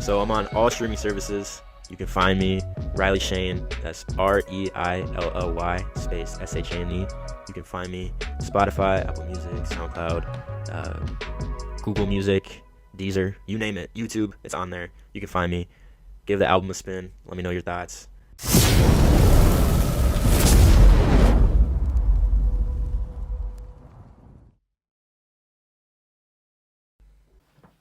So I'm on all streaming services. You can find me, Riley Shane. That's REILLY space SHANE. You can find me Spotify, Apple Music, SoundCloud, Google Music, Deezer, you name it. YouTube, it's on there. You can find me. Give the album a spin. Let me know your thoughts.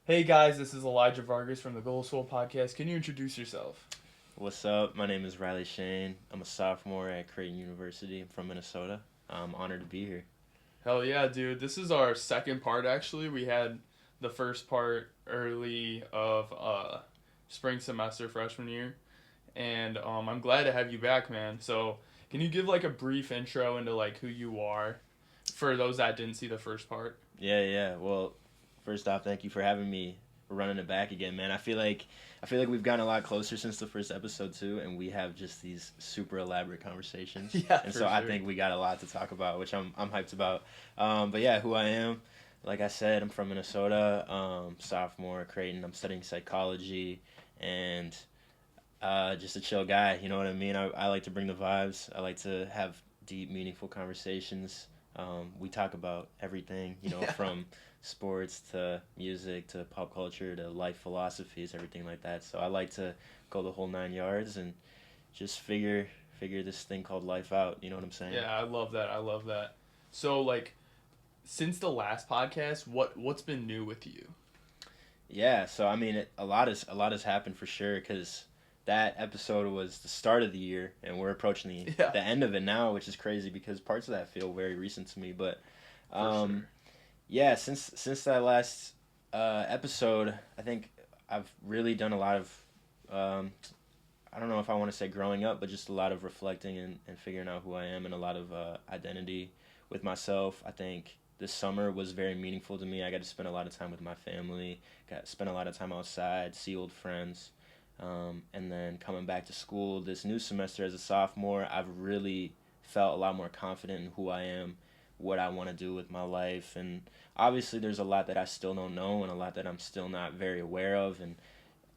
Hey guys, this is Elijah Vargas from the Goal Soul Podcast. Can you introduce yourself? What's up? My name is Riley Shane. I'm a sophomore at Creighton University. I'm from Minnesota. I'm honored to be here. Hell yeah, dude. This is our second part, actually. We had the first part early of spring semester freshman year. And I'm glad to have you back, man. So can you give like a brief intro into like who you are for those that didn't see the first part? Yeah. Well, first off, thank you for having me. We're running it back again, man. I feel like we've gotten a lot closer since the first episode too, and we have just these super elaborate conversations. Yeah, and for so sure. I think we got a lot to talk about, which I'm hyped about. But yeah, who I am, like I said, I'm from Minnesota, sophomore at Creighton. I'm studying psychology, and just a chill guy. You know what I mean? I like to bring the vibes. I like to have deep, meaningful conversations. We talk about everything, from sports to music to pop culture to life philosophies, everything like that. So I like to go the whole 9 yards and just figure this thing called life out. You know what I'm saying? Yeah, I love that. So like, since the last podcast, what's been new with you? Yeah. So I mean, a lot has happened for sure, because that episode was the start of the year, and we're approaching the end of it now, which is crazy because parts of that feel very recent to me. But For sure. yeah, since that last episode, I think I've really done a lot of, I don't know if I want to say growing up, but just a lot of reflecting and figuring out who I am, and a lot of identity with myself. I think this summer was very meaningful to me. I got to spend a lot of time with my family, got to spend a lot of time outside, see old friends. And then coming back to school this new semester as a sophomore, I've really felt a lot more confident in who I am, what I want to do with my life. And obviously there's a lot that I still don't know, and a lot that I'm still not very aware of, and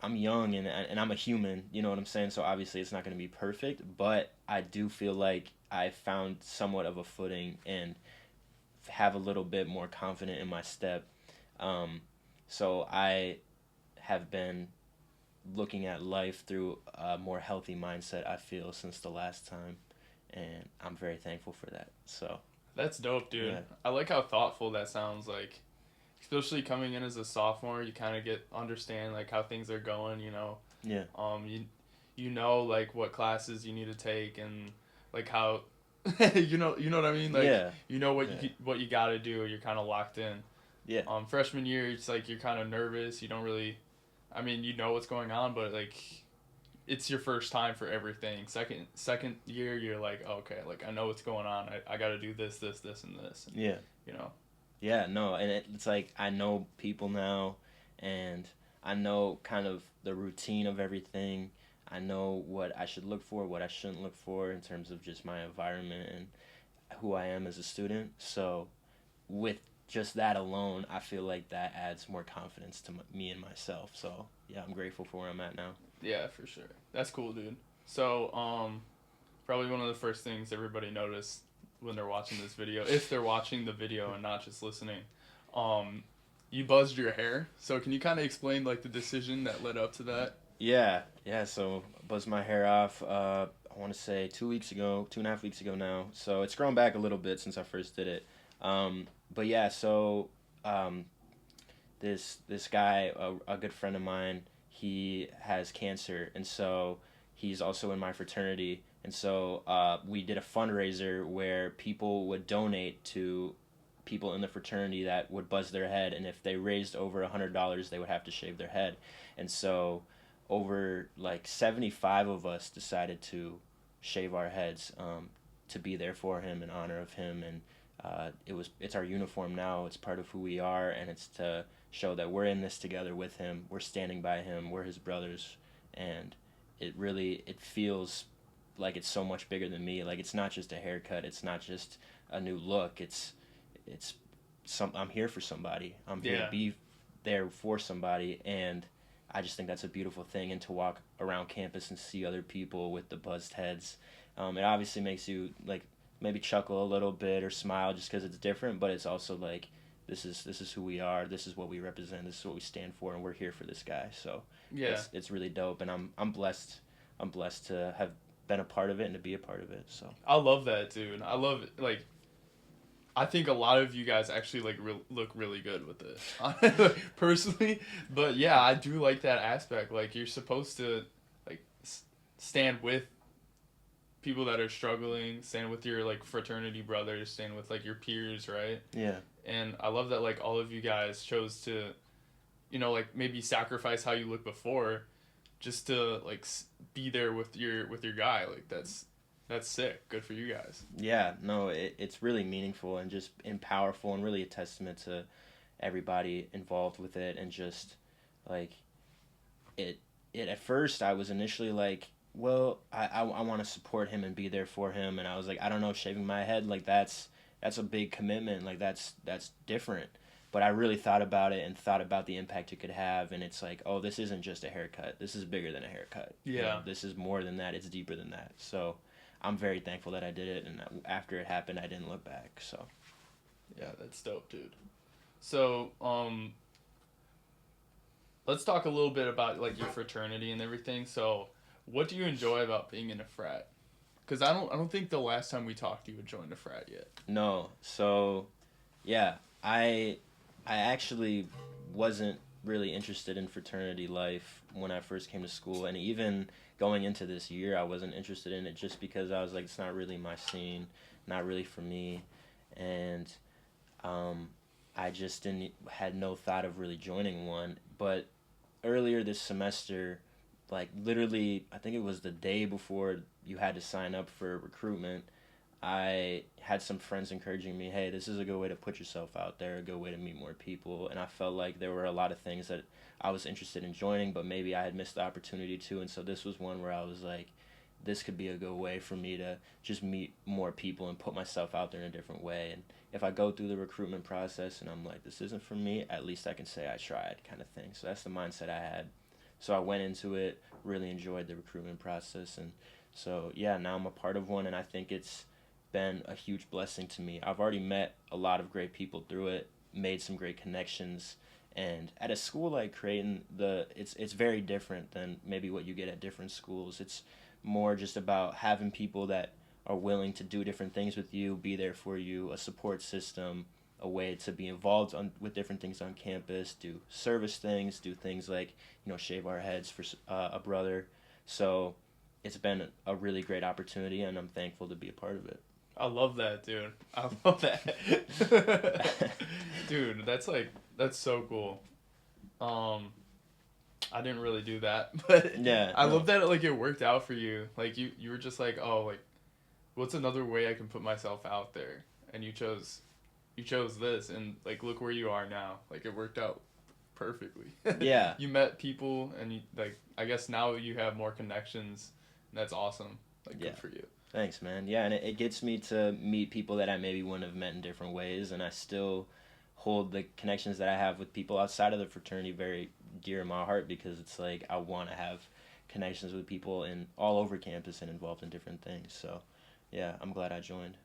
I'm young, and I'm a human, you know what I'm saying? So obviously it's not going to be perfect, but I do feel like I found somewhat of a footing and have a little bit more confident in my step. So I have been looking at life through a more healthy mindset, I feel, since the last time, and I'm very thankful for that. So That's dope, dude. yeah. I like how thoughtful that sounds. Like, especially coming in as a sophomore, you kind of understand like how things are going. Yeah. You know like what classes you need to take, and like how you know what I mean. Like, Yeah. you know what you got to do. You're kind of locked in. Yeah. Freshman year, it's like you're kind of nervous. You don't really, I mean, you know what's going on, but like, it's your first time for everything. Second year, you're like, okay, like I know what's going on. I got to do this, and this, and Yeah. you know. Yeah, no, and it's like I know people now, and I know kind of the routine of everything. I know what I should look for, what I shouldn't look for in terms of just my environment and who I am as a student. So with just that alone, I feel like that adds more confidence to me and myself. So yeah, I'm grateful for where I'm at now. Yeah, for sure. That's cool, dude. So, probably one of the first things everybody noticed when they're watching this video, if they're watching the video and not just listening, you buzzed your hair. So can you kind of explain like the decision that led up to that? Yeah. So I buzzed my hair off. I want to say 2.5 weeks ago now. So it's grown back a little bit since I first did it. But yeah, so this guy, a good friend of mine, he has cancer, and so he's also in my fraternity. And so we did a fundraiser where people would donate to people in the fraternity that would buzz their head, and if they raised over $100, they would have to shave their head. And so over like 75 of us decided to shave our heads, to be there for him in honor of him. And it's our uniform now. It's part of who we are, and it's to show that we're in this together with him. We're standing by him. We're his brothers, and it feels like it's so much bigger than me. Like, it's not just a haircut. It's not just a new look. I'm here for somebody. I'm here to be there for somebody, and I just think that's a beautiful thing, and to walk around campus and see other people with the buzzed heads, it obviously makes you like maybe chuckle a little bit or smile just because it's different, but it's also like this is who we are, this is what we represent, this is what we stand for, and we're here for this guy. So Yeah. it's really dope, and I'm blessed to have been a part of it and to be a part of it. So I love that, dude. I love it. Like, I think a lot of you guys actually like look really good with it, personally. But yeah, I do like that aspect. Like, you're supposed to like stand with people that are struggling, stand with your like fraternity brothers, stand with like your peers, right? yeah, And I love that like all of you guys chose to, like maybe sacrifice how you looked before, just to like be there with your guy. Like that's sick. Good for you guys. yeah, no, it's really meaningful and just and powerful and really a testament to everybody involved with it, and just like it at first I was initially like, well, I want to support him and be there for him, and I was like, I don't know, shaving my head, like that's a big commitment, like that's different. But I really thought about it and thought about the impact it could have, and it's like, oh, this isn't just a haircut, this is bigger than a haircut. Yeah. This is more than that, it's deeper than that. So I'm very thankful that I did it, and after it happened I didn't look back. So Yeah, that's dope, dude. So, let's talk a little bit about like your fraternity and everything. So, what do you enjoy about being in a frat? Because I don't think the last time we talked you had joined a frat yet. no, so yeah, I actually wasn't really interested in fraternity life when I first came to school, and even going into this year, I wasn't interested in it just because I was like, it's not really my scene, not really for me, and I just had no thought of really joining one. But earlier this semester, like literally, I think it was the day before you had to sign up for recruitment, I had some friends encouraging me, hey, this is a good way to put yourself out there, a good way to meet more people. And I felt like there were a lot of things that I was interested in joining, but maybe I had missed the opportunity to. And so this was one where I was like, this could be a good way for me to just meet more people and put myself out there in a different way. And if I go through the recruitment process and I'm like, this isn't for me, at least I can say I tried, kind of thing. So that's the mindset I had. So I went into it, really enjoyed the recruitment process. And so, yeah, now I'm a part of one, and I think it's been a huge blessing to me. I've already met a lot of great people through it, made some great connections, and at a school like Creighton, it's very different than maybe what you get at different schools. It's more just about having people that are willing to do different things with you, be there for you, a support system, a way to be involved with different things on campus, do service things, do things like, shave our heads for a brother. So it's been a really great opportunity, and I'm thankful to be a part of it. I love that, dude. I love that. Dude, that's so cool. I didn't really do that, but Yeah, I no. love that it worked out for you. Like you were just like, oh, like what's another way I can put myself out there? And you chose this, and like look where you are now. Like it worked out perfectly. Yeah. You met people, and you like I guess now you have more connections. And that's awesome. Like Yeah. good for you. Thanks, man. Yeah, and it gets me to meet people that I maybe wouldn't have met in different ways, and I still hold the connections that I have with people outside of the fraternity very dear in my heart, because it's like I want to have connections with people in all over campus and involved in different things. So, yeah, I'm glad I joined.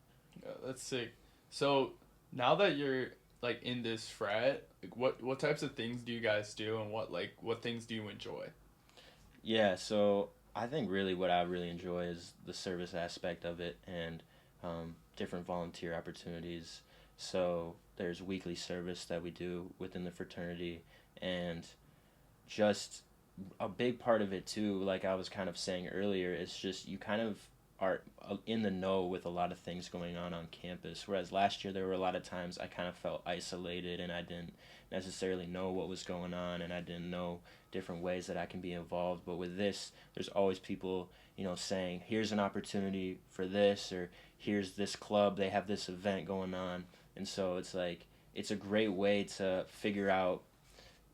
Yeah, that's sick. So now that you're like in this frat, like what types of things do you guys do, and what things do you enjoy? Yeah, so I think really what I really enjoy is the service aspect of it, and different volunteer opportunities. So there's weekly service that we do within the fraternity, and just a big part of it too, like I was kind of saying earlier, is just you kind of are in the know with a lot of things going on campus, whereas last year there were a lot of times I kind of felt isolated, and I didn't necessarily know what was going on, and I didn't know different ways that I can be involved. But with this, there's always people, saying, here's an opportunity for this, or here's this club, they have this event going on. And so it's like, it's a great way to figure out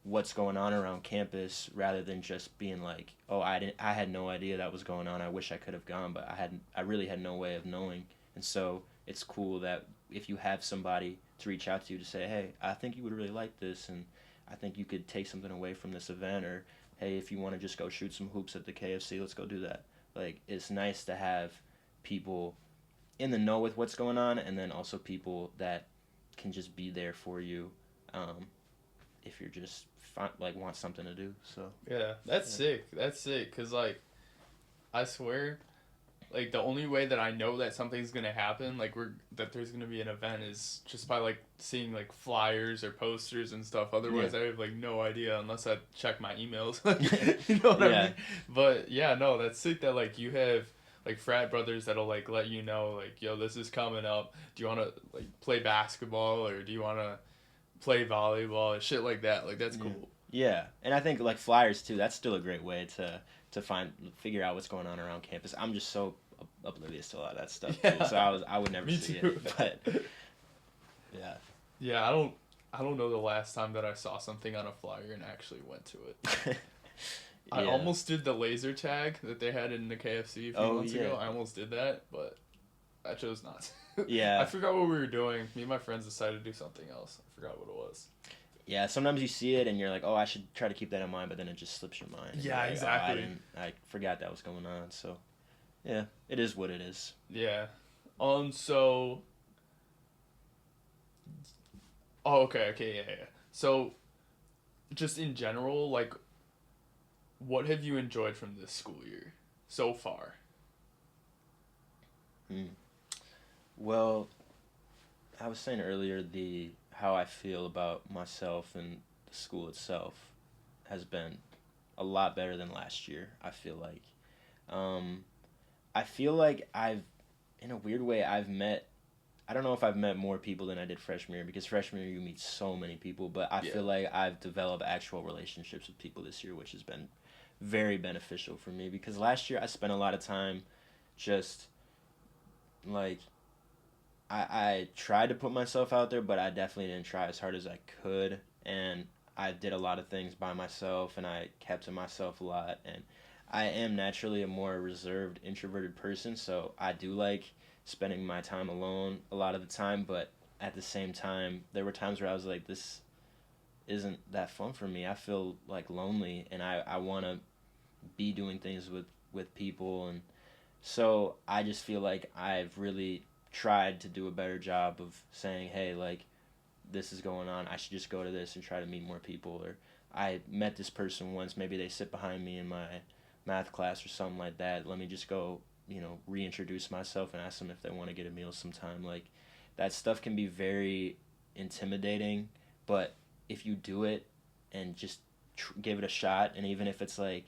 what's going on around campus, rather than just being like, oh, I had no idea that was going on, I wish I could have gone, but I really had no way of knowing. And so it's cool that if you have somebody to reach out to you to say, hey, I think you would really like this, and I think you could take something away from this event, or hey, if you want to just go shoot some hoops at the KFC, let's go do that. Like, it's nice to have people in the know with what's going on, and then also people that can just be there for you if you're just want something to do. So yeah, that's sick. That's sick, because like I swear, like the only way that I know that something's gonna happen, like that there's gonna be an event, is just by like seeing like flyers or posters and stuff. Otherwise, I have like no idea unless I check my emails. You know what I mean? But yeah, no, that's sick that like you have like frat brothers that'll like let you know like, yo, this is coming up. Do you want to like play basketball, or do you want to play volleyball and shit like that? Like that's cool. Yeah, and I think like flyers too. That's still a great way to figure out what's going on around campus. I'm just so oblivious to a lot of that stuff too, so I would never see it. But yeah. Yeah, I don't know the last time that I saw something on a flyer and actually went to it. I almost did the laser tag that they had in the KFC a few months ago. I almost did that, but I chose not to. Yeah. I forgot what we were doing. Me and my friends decided to do something else. I forgot what it was. Yeah, sometimes you see it and you're like, oh, I should try to keep that in mind, but then it just slips your mind. Yeah, like, exactly. Oh, I forgot that was going on. So, yeah, it is what it is. Yeah. So... Oh, okay, yeah. So, just in general, like, what have you enjoyed from this school year so far? Well, I was saying earlier, how I feel about myself and the school itself has been a lot better than last year, I feel like. I feel like in a weird way, I don't know if I've met more people than I did freshman year, because freshman year you meet so many people, but I feel like I've developed actual relationships with people this year, which has been very beneficial for me, because last year I spent a lot of time just like I tried to put myself out there, but I definitely didn't try as hard as I could, and I did a lot of things by myself, and I kept to myself a lot, and I am naturally a more reserved, introverted person, so I do like spending my time alone a lot of the time, but at the same time, there were times where I was like, this isn't that fun for me. I feel like lonely, and I want to be doing things with people, and so I just feel like I've really tried to do a better job of saying, hey, like, this is going on, I should just go to this and try to meet more people, or I met this person once, maybe they sit behind me in my math class or something like that, let me just go, reintroduce myself and ask them if they want to get a meal sometime. Like, that stuff can be very intimidating, but if you do it and just give it a shot, and even if it's like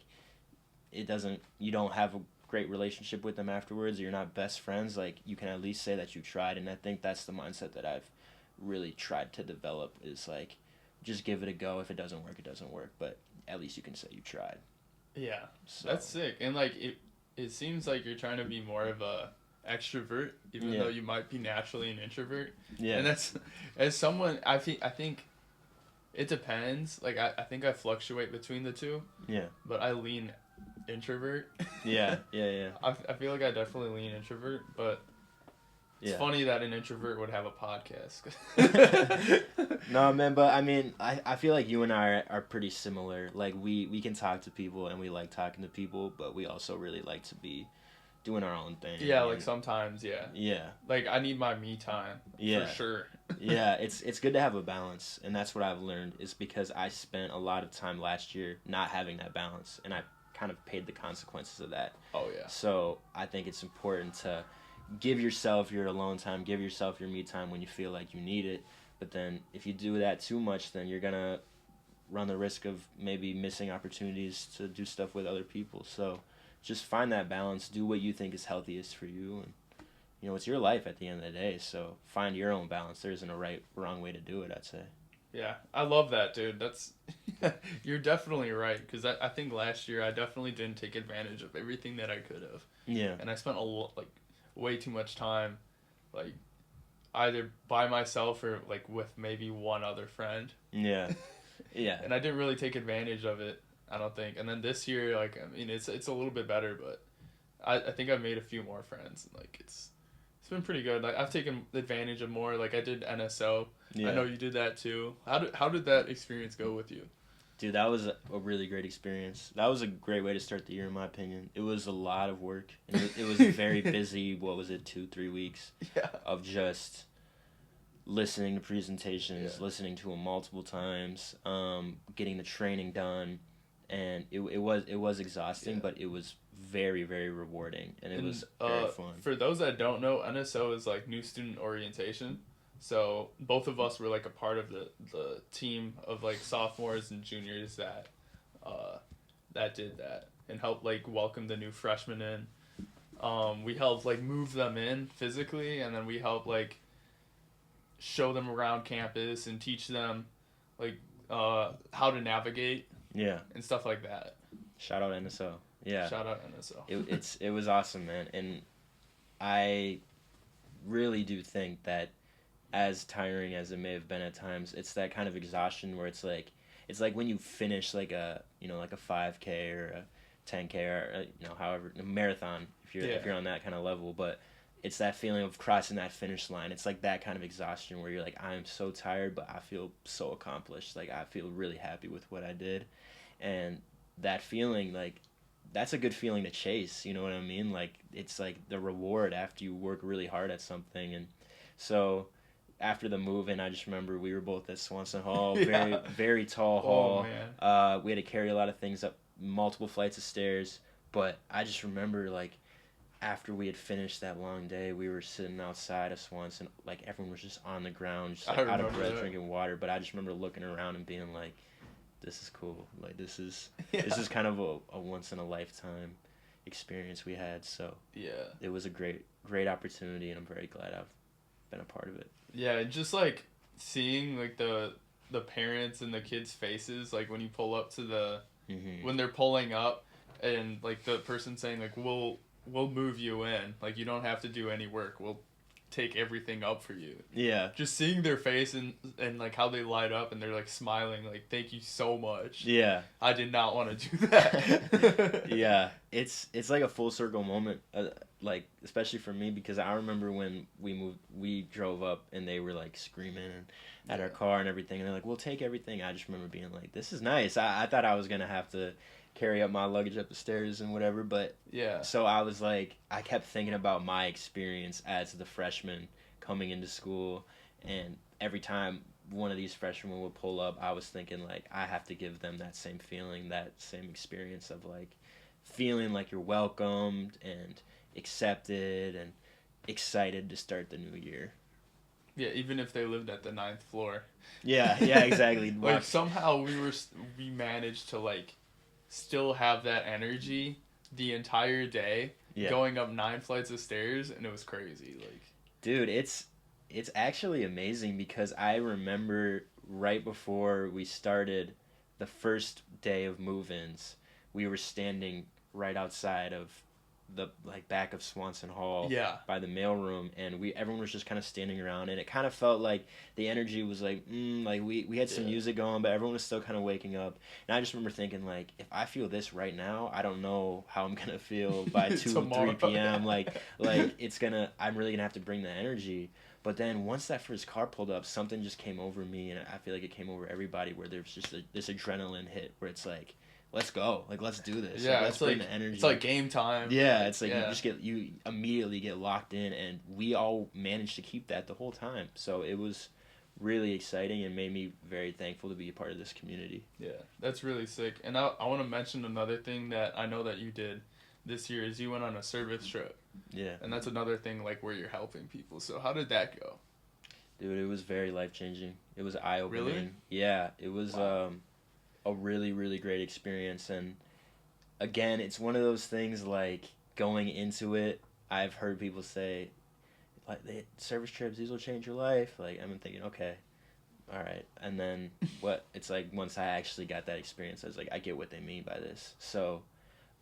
you don't have a great relationship with them afterwards, or you're not best friends, like, you can at least say that you tried. And I think that's the mindset that I've really tried to develop, is like, just give it a go. If it doesn't work, it doesn't work, but at least you can say you tried. Yeah, so that's sick. And like it seems like you're trying to be more of a extrovert, even though you might be naturally an introvert. Yeah. And that's, as someone, I think it depends. Like, I think I fluctuate between the two. Yeah. But I lean introvert. Yeah. I feel like I definitely lean introvert, but it's funny that an introvert would have a podcast. No, man, but I mean, I feel like you and I are pretty similar. Like, we can talk to people, and we like talking to people, but we also really like to be doing our own thing. Yeah, like sometimes, yeah. Like, I need my me time, for sure. Yeah, it's good to have a balance, and that's what I've learned, is because I spent a lot of time last year not having that balance, and I kind of paid the consequences of that. Oh, yeah. So I think it's important to give yourself your alone time, give yourself your me time when you feel like you need it. But then if you do that too much, then you're going to run the risk of maybe missing opportunities to do stuff with other people. So just find that balance, do what you think is healthiest for you, and it's your life at the end of the day, so find your own balance. There isn't a wrong way to do it, I'd say. Yeah, I love that, dude. That's you're definitely right, because I think last year I definitely didn't take advantage of everything that I could have. Yeah. And I spent way too much time, like, either by myself or, like, with maybe one other friend. Yeah. Yeah. And I didn't really take advantage of it, I don't think. And then this year, like, I mean, it's a little bit better, but I think I've made a few more friends, and, like, it's been pretty good. Like, I've taken advantage of more. Like, I did NSO. Yeah. I know you did that too. How did that experience go with you? Dude, that was a really great experience. That was a great way to start the year, in my opinion. It was a lot of work. And it was a very busy, 2-3 weeks Yeah. of just listening to presentations, Yeah. listening to them multiple times, getting the training done. And it was exhausting, but it was very, very rewarding. And it was very fun. For those that don't know, NSO is like new student orientation. So both of us were like a part of the team of like sophomores and juniors that did that and helped like welcome the new freshmen in. We helped like move them in physically, and then we helped like show them around campus and teach them like how to navigate. Yeah. And stuff like that. Shout out NSO. Yeah. Shout out NSO. It was awesome, man, and I really do think that, as tiring as it may have been at times, it's that kind of exhaustion where it's like when you finish like a 5K or a 10K or however, a marathon if you're on that kind of level, but it's that feeling of crossing that finish line. It's like that kind of exhaustion where you're like, I'm so tired, but I feel so accomplished. Like I feel really happy with what I did, and that feeling, like, that's a good feeling to chase. You know what I mean? Like it's like the reward after you work really hard at something. And so after the move-in, I just remember we were both at Swanson Hall, very, very tall hall. Oh, man. We had to carry a lot of things up multiple flights of stairs, but I just remember, like, after we had finished that long day, we were sitting outside of Swanson, like, everyone was just on the ground, just like, out of breath, drinking water, but I just remember looking around and being like, this is cool. Like, this is kind of a once-in-a-lifetime experience we had, so it was a great opportunity, and I'm very glad I've been a part of it. Yeah, just like seeing like the parents and the kids' faces, like when you pull up to the when they're pulling up, and like the person saying like we'll move you in, like you don't have to do any work, we'll take everything up for you. Yeah. Just seeing their face and like how they light up and they're like smiling, like thank you so much. Yeah. I did not want to do that. Yeah, it's like a full circle moment, like especially for me, because I remember when we drove up and they were like screaming at our car and everything, and they're like, we'll take everything. I just remember being like, this is nice. I thought I was gonna have to carry up my luggage up the stairs and whatever, but so I was like, I kept thinking about my experience as the freshman coming into school, and every time one of these freshmen would pull up, I was thinking like, I have to give them that same feeling, that same experience of like feeling like you're welcomed and accepted and excited to start the new year. Yeah, even if they lived at the 9th floor. Yeah, exactly. Like somehow we managed to like still have that energy the entire day, going up 9 flights of stairs, and it was crazy. Like, dude, it's actually amazing, because I remember right before we started the first day of move-ins, we were standing right outside of the like back of Swanson Hall by the mailroom, and everyone was just kind of standing around, and it kind of felt like the energy was like like we had some music going, but everyone was still kind of waking up. And I just remember thinking like, if I feel this right now, I don't know how I'm gonna feel by 2-3 p.m. like I'm really gonna have to bring that energy. But then once that first car pulled up, something just came over me, and I feel like it came over everybody, where there's just this adrenaline hit where it's like, let's go, like let's do this. Yeah, like, let's bring the energy. It's like game time. Yeah, it's like you immediately get locked in, and we all managed to keep that the whole time. So it was really exciting and made me very thankful to be a part of this community. Yeah, that's really sick. And I want to mention another thing that I know that you did this year is you went on a service trip. Yeah. And that's another thing like where you're helping people. So how did that go? Dude, it was very life-changing. It was eye-opening. Really? Yeah, it was a really, really great experience. And again, it's one of those things like going into it, I've heard people say, like, service trips, these will change your life. Like, I've been thinking, okay, all right. And then it's like once I actually got that experience, I was like, I get what they mean by this. So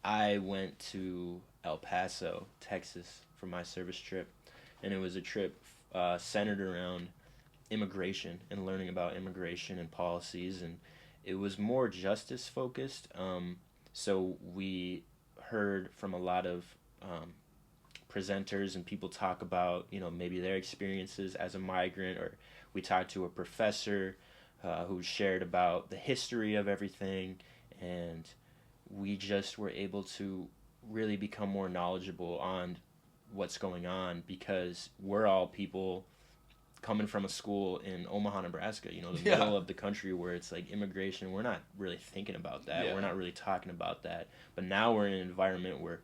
I went to El Paso, Texas for my service trip, and it was a trip centered around immigration and learning about immigration and policies, and it was more justice focused. So we heard from a lot of presenters and people talk about, maybe their experiences as a migrant, or we talked to a professor who shared about the history of everything, and we just were able to really become more knowledgeable on what's going on, because we're all people coming from a school in Omaha, Nebraska, you know, the middle of the country, where it's like immigration, we're not really thinking about that. We're not really talking about that. But now we're in an environment where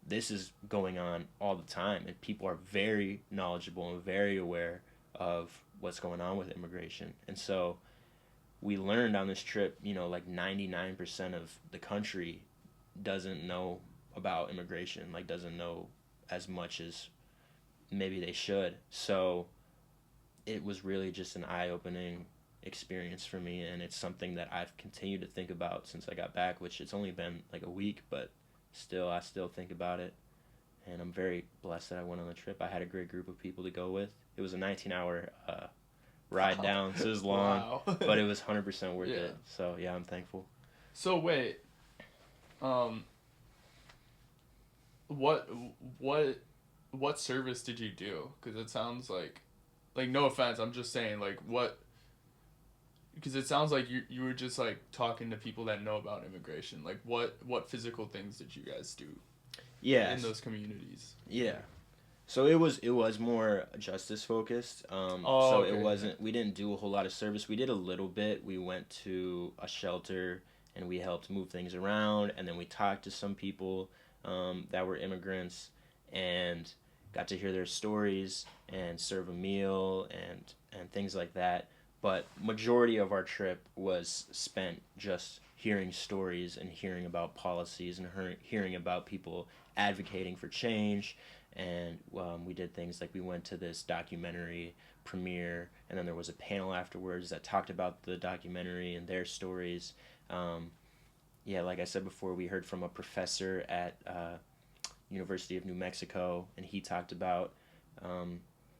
this is going on all the time, and people are very knowledgeable and very aware of what's going on with immigration. And so we learned on this trip, you know, like 99% of the country doesn't know about immigration, like doesn't know as much as maybe they should. So it was really just an eye-opening experience for me, and it's something that I've continued to think about since I got back, which it's only been like a week, but I still think about it. And I'm very blessed that I went on the trip. I had a great group of people to go with. It was a 19-hour ride down, so it was long, but it was 100% worth it. So yeah, I'm thankful. So wait, what service did you do? Because it sounds like no offense, I'm just saying, like, what, because it sounds like you were just like talking to people that know about immigration. Like, what physical things did you guys do? Yeah. In those communities. Yeah. So it was more justice focused. Okay. It wasn't. We didn't do a whole lot of service. We did a little bit. We went to a shelter and we helped move things around, and then we talked to some people that were immigrants and got to hear their stories and serve a meal and things like that. But majority of our trip was spent just hearing stories and hearing about policies and hearing about people advocating for change. And we did things like we went to this documentary premiere, and then there was a panel afterwards that talked about the documentary and their stories. Like I said before, we heard from a professor at University of New Mexico, and he talked about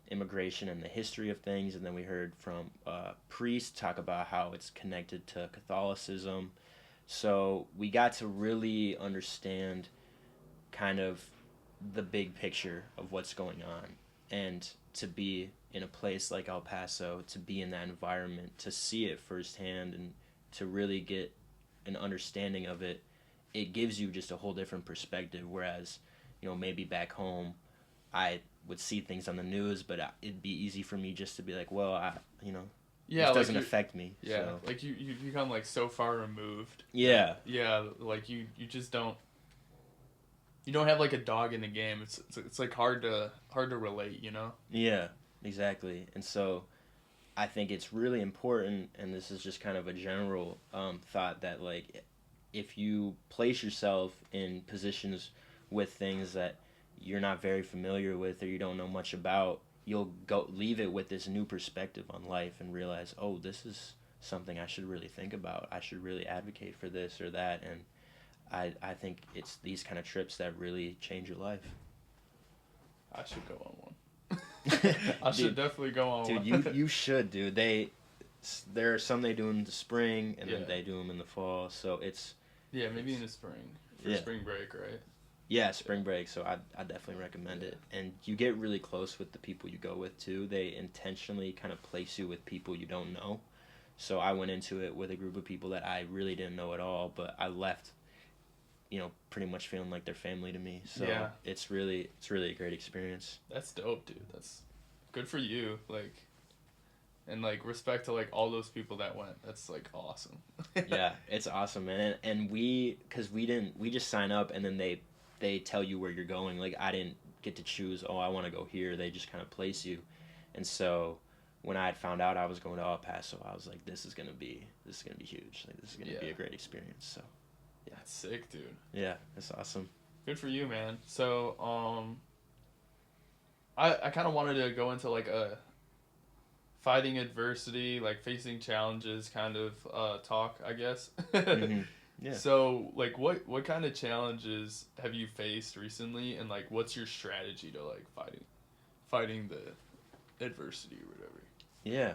immigration and the history of things. And then we heard from a priest talk about how it's connected to Catholicism. So we got to really understand kind of the big picture of what's going on, and to be in a place like El Paso, to be in that environment, to see it firsthand, and to really get an understanding of it, it gives you just a whole different perspective. Whereas, you know, maybe back home, I would see things on the news, but it'd be easy for me just to be like, well, this doesn't affect me. Yeah, so. Like you become like so far removed. Yeah. Yeah, like you just don't. You don't have like a dog in the game. It's like hard to relate, you know? Yeah, exactly. And so I think it's really important, and this is just kind of a general thought, that like if you place yourself in positions with things that you're not very familiar with or you don't know much about, you'll leave it with this new perspective on life and realize, oh, this is something I should really think about. I should really advocate for this or that. And I think it's these kind of trips that really change your life. I should go on one. I should definitely go on one. Dude, you should, dude. There are some they do in the spring, and then they do them in the fall. So it's... Yeah, maybe in the spring. For spring break, right? Yeah, spring break. So I definitely recommend it. And you get really close with the people you go with, too. They intentionally kind of place you with people you don't know. So I went into it with a group of people that I really didn't know at all, but I left, you know, pretty much feeling like they're family to me. So it's really a great experience. That's dope, dude. That's good for you. Like, and like respect to like all those people that went. That's like awesome. Yeah, it's awesome, man. And we just sign up, and then they tell you where you're going. Like, I didn't get to choose, oh, I want to go here. They just kind of place you. And so when I had found out I was going to El Paso, I was like, this is gonna be huge. Like, this is gonna be a great experience. So yeah, that's sick, dude. Yeah, that's awesome. Good for you, man. So I kind of wanted to go into like a fighting adversity, like facing challenges kind of talk, I guess. Mm-hmm. Yeah. So like what kind of challenges have you faced recently, and like what's your strategy to like fighting the adversity or whatever? Yeah.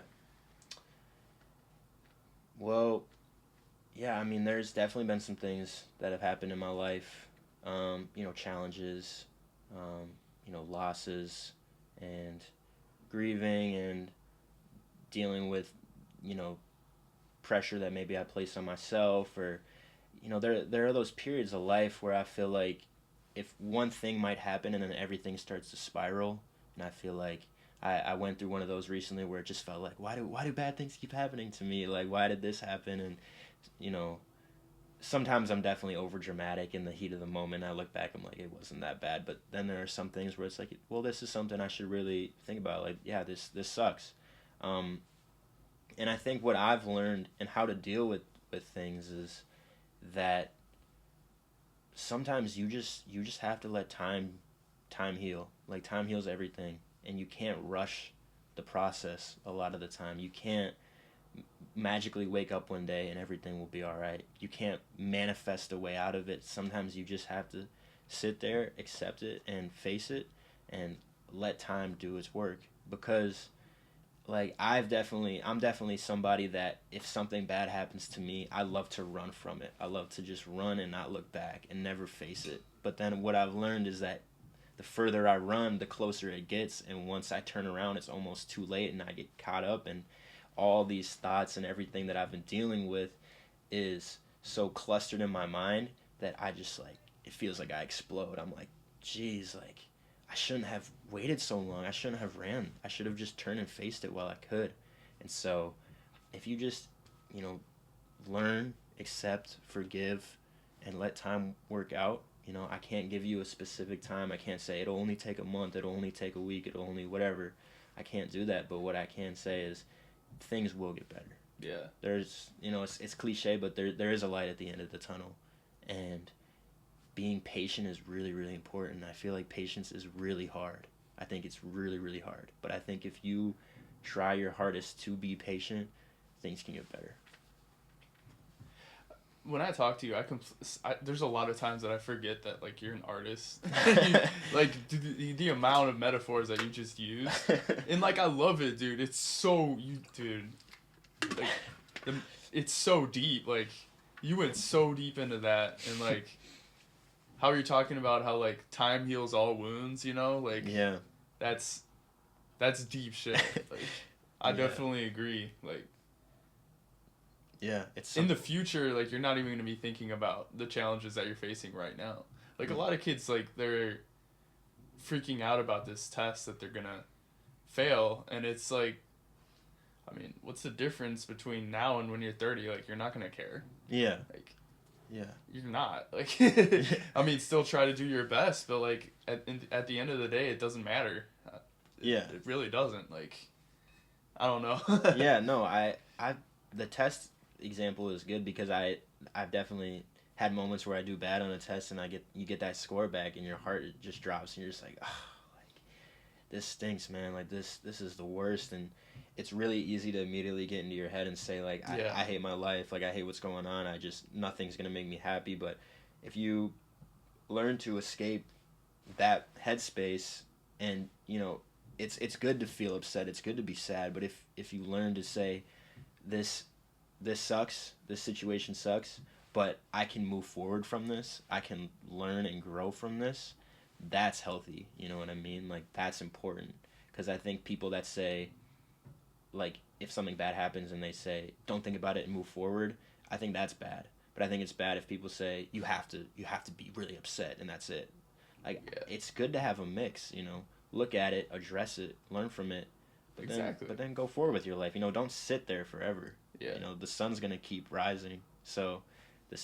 Well, yeah, I mean, there's definitely been some things that have happened in my life, challenges, losses, and grieving, and dealing with, pressure that maybe I place on myself, or there are those periods of life where I feel like if one thing might happen and then everything starts to spiral, and I feel like I went through one of those recently where it just felt like, why do bad things keep happening to me? Like, why did this happen? And sometimes I'm definitely over dramatic in the heat of the moment. I look back, I'm like, it wasn't that bad. But then there are some things where it's like, well, this is something I should really think about. Like, yeah, this sucks. And I think what I've learned and how to deal with things is that sometimes you just have to let time heal. Like, time heals everything, and you can't rush the process a lot of the time. You can't magically wake up one day and everything will be all right. You can't manifest a way out of it. Sometimes you just have to sit there, accept it, and face it, and let time do its work. Because like I'm definitely somebody that if something bad happens to me, I love to run from it. I love to just run and not look back and never face it. But then what I've learned is that the further I run, the closer it gets, and once I turn around, it's almost too late, and I get caught up in all these thoughts, and everything that I've been dealing with is so clustered in my mind that I just like, it feels like I explode. I'm like, geez, like I shouldn't have waited so long. I shouldn't have ran. I should have just turned and faced it while I could. And so if you just, learn, accept, forgive, and let time work out, I can't give you a specific time. I can't say it'll only take a month, it'll only take a week, it'll only whatever. I can't do that. But what I can say is things will get better. Yeah. There's, it's cliche, but there is a light at the end of the tunnel. And being patient is really, really important. I feel like patience is really hard. I think it's really, really hard. But I think if you try your hardest to be patient, things can get better. When I talk to you, there's a lot of times that I forget that like you're an artist. Like the amount of metaphors that you just use, and like I love it, dude. It's so like it's so deep. Like you went so deep into that, and like how you're talking about how like time heals all wounds. Like yeah, that's deep shit. Like I definitely agree. Like. Yeah, it's in the future, like you're not even going to be thinking about the challenges that you're facing right now. Like a lot of kids, like they're freaking out about this test that they're going to fail, and it's like, I mean, what's the difference between now and when you're 30? Like you're not going to care. Yeah. Like yeah. You're not. Like I mean, still try to do your best, but like at the end of the day, it doesn't matter. It really doesn't. Like I don't know. Yeah, no, I the test example is good because I've definitely had moments where I do bad on a test and you get that score back and your heart just drops and you're just like, oh, like this stinks, man. Like this is the worst. And it's really easy to immediately get into your head and say like, I hate my life. Like I hate what's going on. Nothing's going to make me happy. But if you learn to escape that headspace and, it's good to feel upset. It's good to be sad. But if you learn to say this sucks, this situation sucks, but I can move forward from this, I can learn and grow from this, that's healthy, you know what I mean? Like, that's important, because I think people that say, like, if something bad happens and they say, don't think about it and move forward, I think that's bad. But I think it's bad if people say, you have to be really upset and that's it. Like, it's good to have a mix, look at it, address it, learn from it, but then go forward with your life. Don't sit there forever. Yeah. The sun's gonna keep rising, so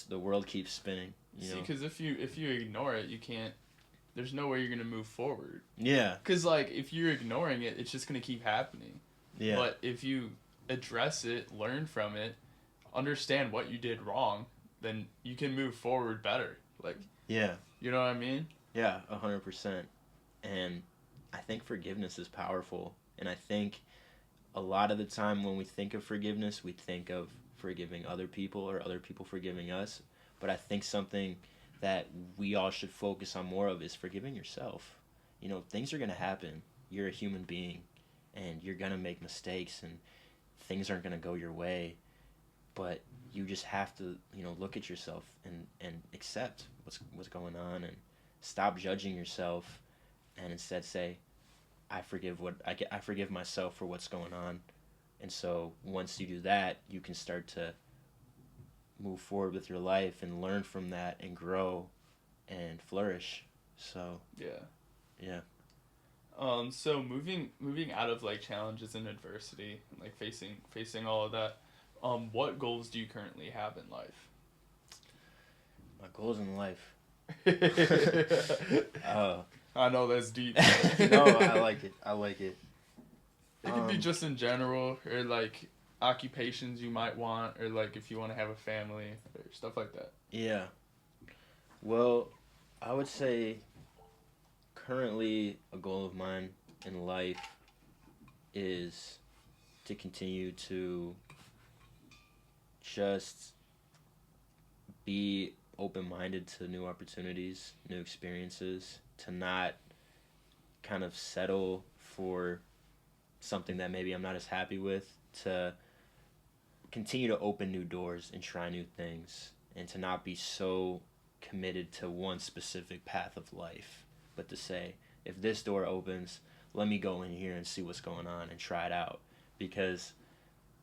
the world keeps spinning. See, because if you ignore it, you can't. There's no way you're gonna move forward. Yeah. Because like if you're ignoring it, it's just gonna keep happening. Yeah. But if you address it, learn from it, understand what you did wrong, then you can move forward better. Like. Yeah. You know what I mean? Yeah, 100%. And I think forgiveness is powerful, and I think a lot of the time when we think of forgiveness, we think of forgiving other people or other people forgiving us. But I think something that we all should focus on more of is forgiving yourself. Things are going to happen. You're a human being, and you're going to make mistakes, and things aren't going to go your way. But you just have to, look at yourself and accept what's going on, and stop judging yourself, and instead say, I forgive myself for what's going on. And so once you do that, you can start to move forward with your life and learn from that and grow and flourish. So yeah. So moving out of like challenges and adversity, like facing all of that, what goals do you currently have in life? My goals in life. I know that's deep. No, I like it. It could be just in general, or like occupations you might want, or like if you want to have a family, or stuff like that. Yeah. Well, I would say currently a goal of mine in life is to continue to just be open-minded to new opportunities, new experiences, to not kind of settle for something that maybe I'm not as happy with, to continue to open new doors and try new things, and to not be so committed to one specific path of life, but to say, if this door opens, let me go in here and see what's going on and try it out. Because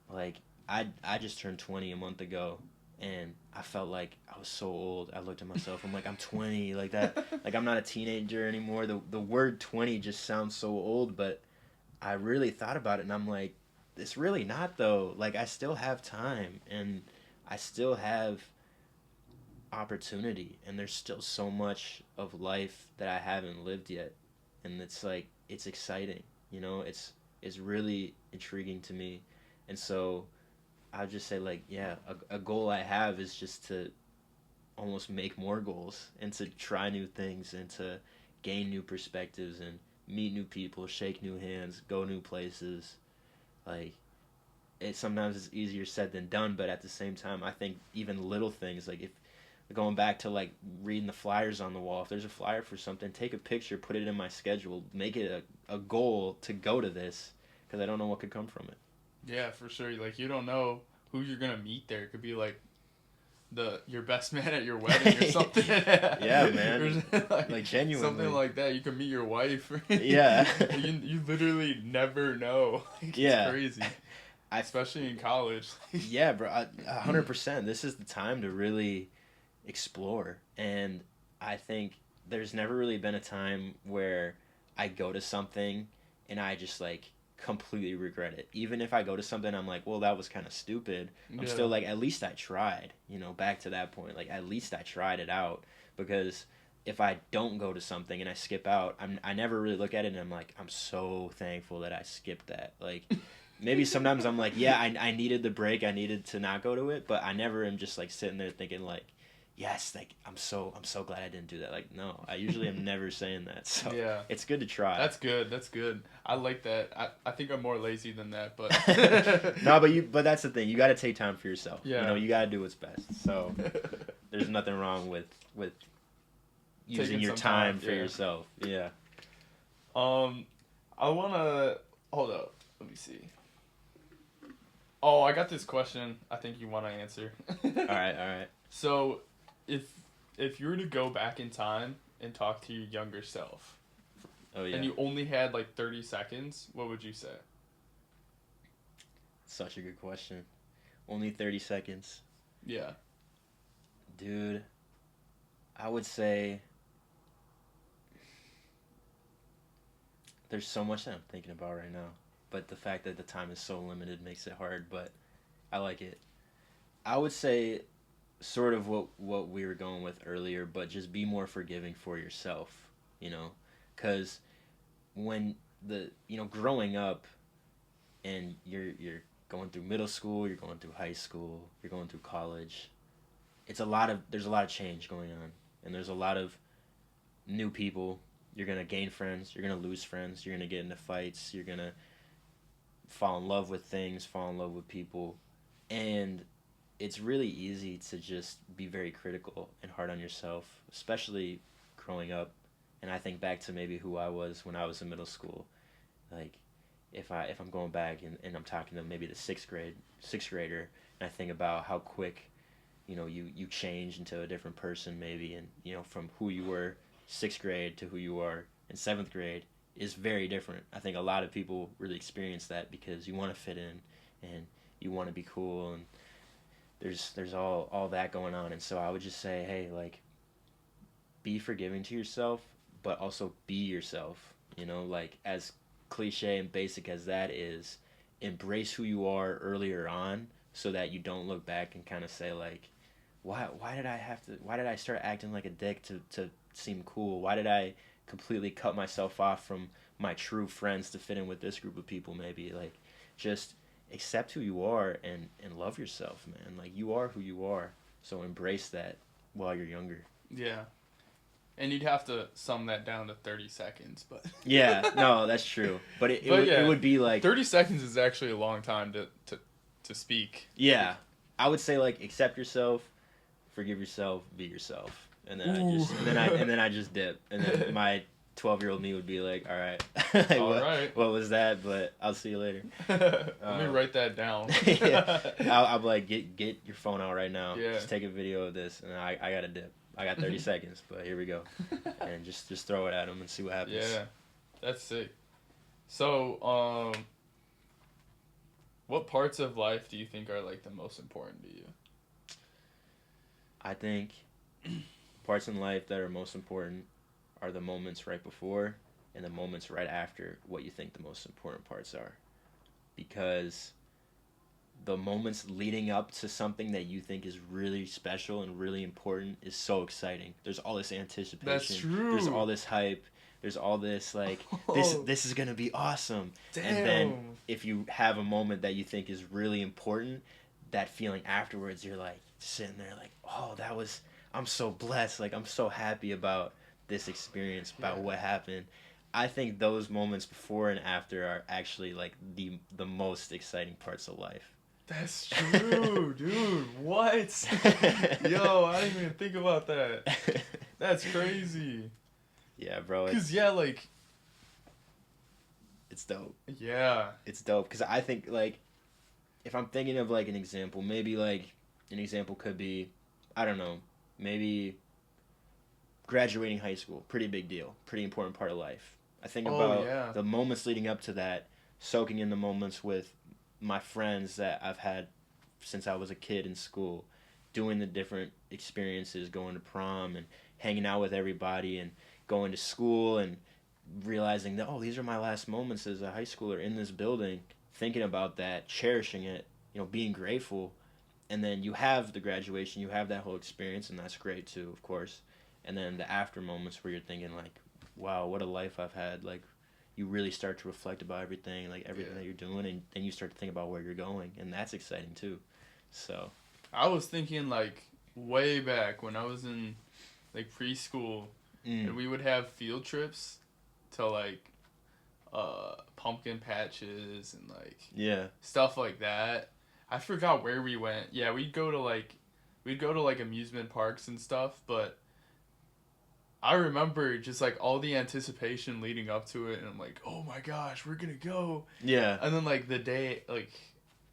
like I just turned 20 a month ago, and I felt like I was so old. I looked at myself, I'm like, I'm 20, like that, like I'm not a teenager anymore. The word 20 just sounds so old, but I really thought about it, and I'm like, it's really not though. Like, I still have time, and I still have opportunity, and there's still so much of life that I haven't lived yet, and it's like, it's exciting, you know. It's really intriguing to me. And so I'll just say, like, yeah, a goal I have is just to almost make more goals, and to try new things, and to gain new perspectives, and meet new people, shake new hands, go new places. Like, it sometimes it's easier said than done, but at the same time, I think even little things, like, if going back to like reading the flyers on the wall, if there's a flyer for something, take a picture, put it in my schedule, make it a goal to go to this, because I don't know what could come from it. Yeah, for sure. Like, you don't know who you're gonna meet there. It could be like your best man at your wedding or something. Yeah, man. Like genuinely. Something like that. You could meet your wife. Yeah. you literally never know. Like, yeah. It's crazy. Especially in college. Yeah, bro. 100%. This is the time to really explore. And I think there's never really been a time where I go to something and I just like completely regret it. Even if I go to something I'm like, well, that was kind of stupid, I'm still like, at least I tried, you know. Back to that point, like, at least I tried it out. Because if I don't go to something and I skip out, I never really look at it and I'm like, I'm so thankful that I skipped that. Like, maybe sometimes I'm like, yeah, I needed the break, I needed to not go to it, but I never am just like sitting there thinking like, yes, like, I'm so glad I didn't do that. Like, no, I usually am never saying that. So yeah, it's good to try. That's good. I like that. I think I'm more lazy than that, but no, but that's the thing. You got to take time for yourself. Yeah. You know, you got to do what's best. So there's nothing wrong with using Taking your some time for yourself. Yeah. I wanna hold up. Let me see. Oh, I got this question. I think you want to answer. All right. So, if you were to go back in time and talk to your younger self, and you only had like 30 seconds, what would you say? Such a good question. Only 30 seconds. Yeah. Dude, I would say there's so much that I'm thinking about right now, but the fact that the time is so limited makes it hard, but I like it. I would say sort of what we were going with earlier, but just be more forgiving for yourself, you know, because when growing up and you're going through middle school, you're going through high school, you're going through college, there's a lot of change going on, and there's a lot of new people. You're gonna gain friends, you're gonna lose friends, you're gonna get into fights, you're gonna fall in love with things, fall in love with people, and it's really easy to just be very critical and hard on yourself, especially growing up. And I think back to maybe who I was when I was in middle school. Like, if I'm going back and I'm talking to maybe the sixth grader, and I think about how quick, you know, you change into a different person maybe, and, you know, from who you were sixth grade to who you are in seventh grade is very different. I think a lot of people really experience that because you want to fit in, and you want to be cool, and there's all that going on. And so I would just say, hey, like, be forgiving to yourself, but also be yourself. You know, like, as cliche and basic as that is, embrace who you are earlier on, so that you don't look back and kind of say like, why did I start acting like a dick to seem cool? Why did I completely cut myself off from my true friends to fit in with this group of people? Maybe, like, just accept who you are and love yourself, man. Like, you are who you are, so embrace that while you're younger. Yeah. And you'd have to sum that down to 30 seconds, but... Yeah, no, that's true. But it would be like... 30 seconds is actually a long time to speak. Yeah. I would say, like, accept yourself, forgive yourself, be yourself. And then I just dip. And then my 12-year-old me would be like, all right. Like, all right. What was that? But I'll see you later. Let me write that down. Yeah. I'll be like, get your phone out right now. Yeah. Just take a video of this, and I got to dip. I got 30 seconds, but here we go. And just throw it at him and see what happens. Yeah, that's sick. So, what parts of life do you think are, like, the most important to you? I think parts in life that are most important are the moments right before and the moments right after what you think the most important parts are. Because the moments leading up to something that you think is really special and really important is so exciting. There's all this anticipation. That's true. There's all this hype. There's all this, like, this is going to be awesome. Damn. And then if you have a moment that you think is really important, that feeling afterwards, you're, like, sitting there like, oh, I'm so blessed. Like, I'm so happy about this experience, about what happened. I think those moments before and after are actually, like, the most exciting parts of life. That's true, dude. What? Yo, I didn't even think about that. That's crazy. Yeah, bro. Because, like... It's dope. Yeah. It's dope. Because I think, like, if I'm thinking of, like, an example, maybe, like, an example could be, I don't know, maybe graduating high school. Pretty big deal. Pretty important part of life. I think about the moments leading up to that, soaking in the moments with my friends that I've had since I was a kid in school, doing the different experiences, going to prom and hanging out with everybody and going to school and realizing that, oh, these are my last moments as a high schooler in this building, thinking about that, cherishing it, you know, being grateful. And then you have the graduation, you have that whole experience, and that's great too, of course. And then the after moments where you're thinking like, wow, what a life I've had. Like, you really start to reflect about everything, like everything that you're doing, and then you start to think about where you're going, and that's exciting too. So I was thinking, like, way back when I was in, like, preschool, and we would have field trips to, like, pumpkin patches and, like, stuff like that. I forgot where we went. Yeah, we'd go to, like, amusement parks and stuff, but I remember just, like, all the anticipation leading up to it, and I'm like, oh my gosh, we're gonna go. Yeah. And then, like, the day, like,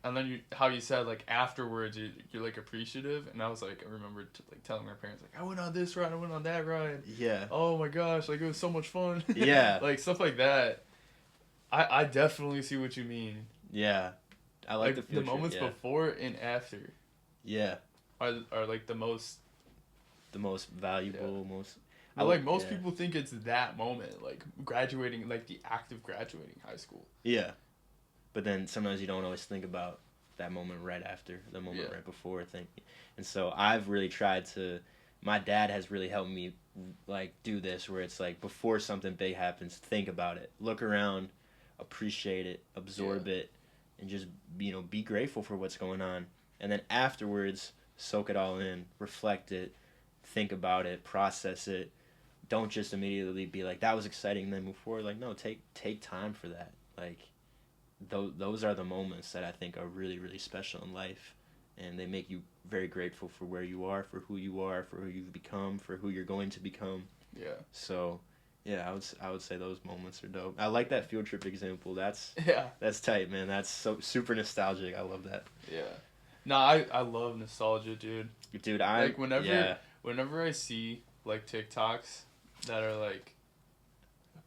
and then how you said, like, afterwards, you're like, appreciative, and I was, like, I remember, like, telling my parents, like, I went on this ride, I went on that ride. Yeah. Oh my gosh, like, it was so much fun. Yeah. Like, stuff like that. I definitely see what you mean. Yeah. I like the the moments before and after. Yeah. Are like the most valuable, most... most people think it's that moment, like graduating, like the act of graduating high school. Yeah. But then sometimes you don't always think about that moment right after, the moment right before. And so I've really tried to... My dad has really helped me, like, do this, where it's like, before something big happens, think about it. Look around, appreciate it, absorb it, and just, you know, be grateful for what's going on. And then afterwards, soak it all in, reflect it, think about it, process it. Don't just immediately be like, that was exciting, and then move forward. Like, no, take time for that. Like, those are the moments that I think are really, really special in life. And they make you very grateful for where you are, for who you've become, for who you're going to become. Yeah. So, yeah, I would say those moments are dope. I like that field trip example. That's tight, man. That's so super nostalgic. I love that. Yeah. No, I love nostalgia, dude. Dude, like whenever I see, like, TikToks that are like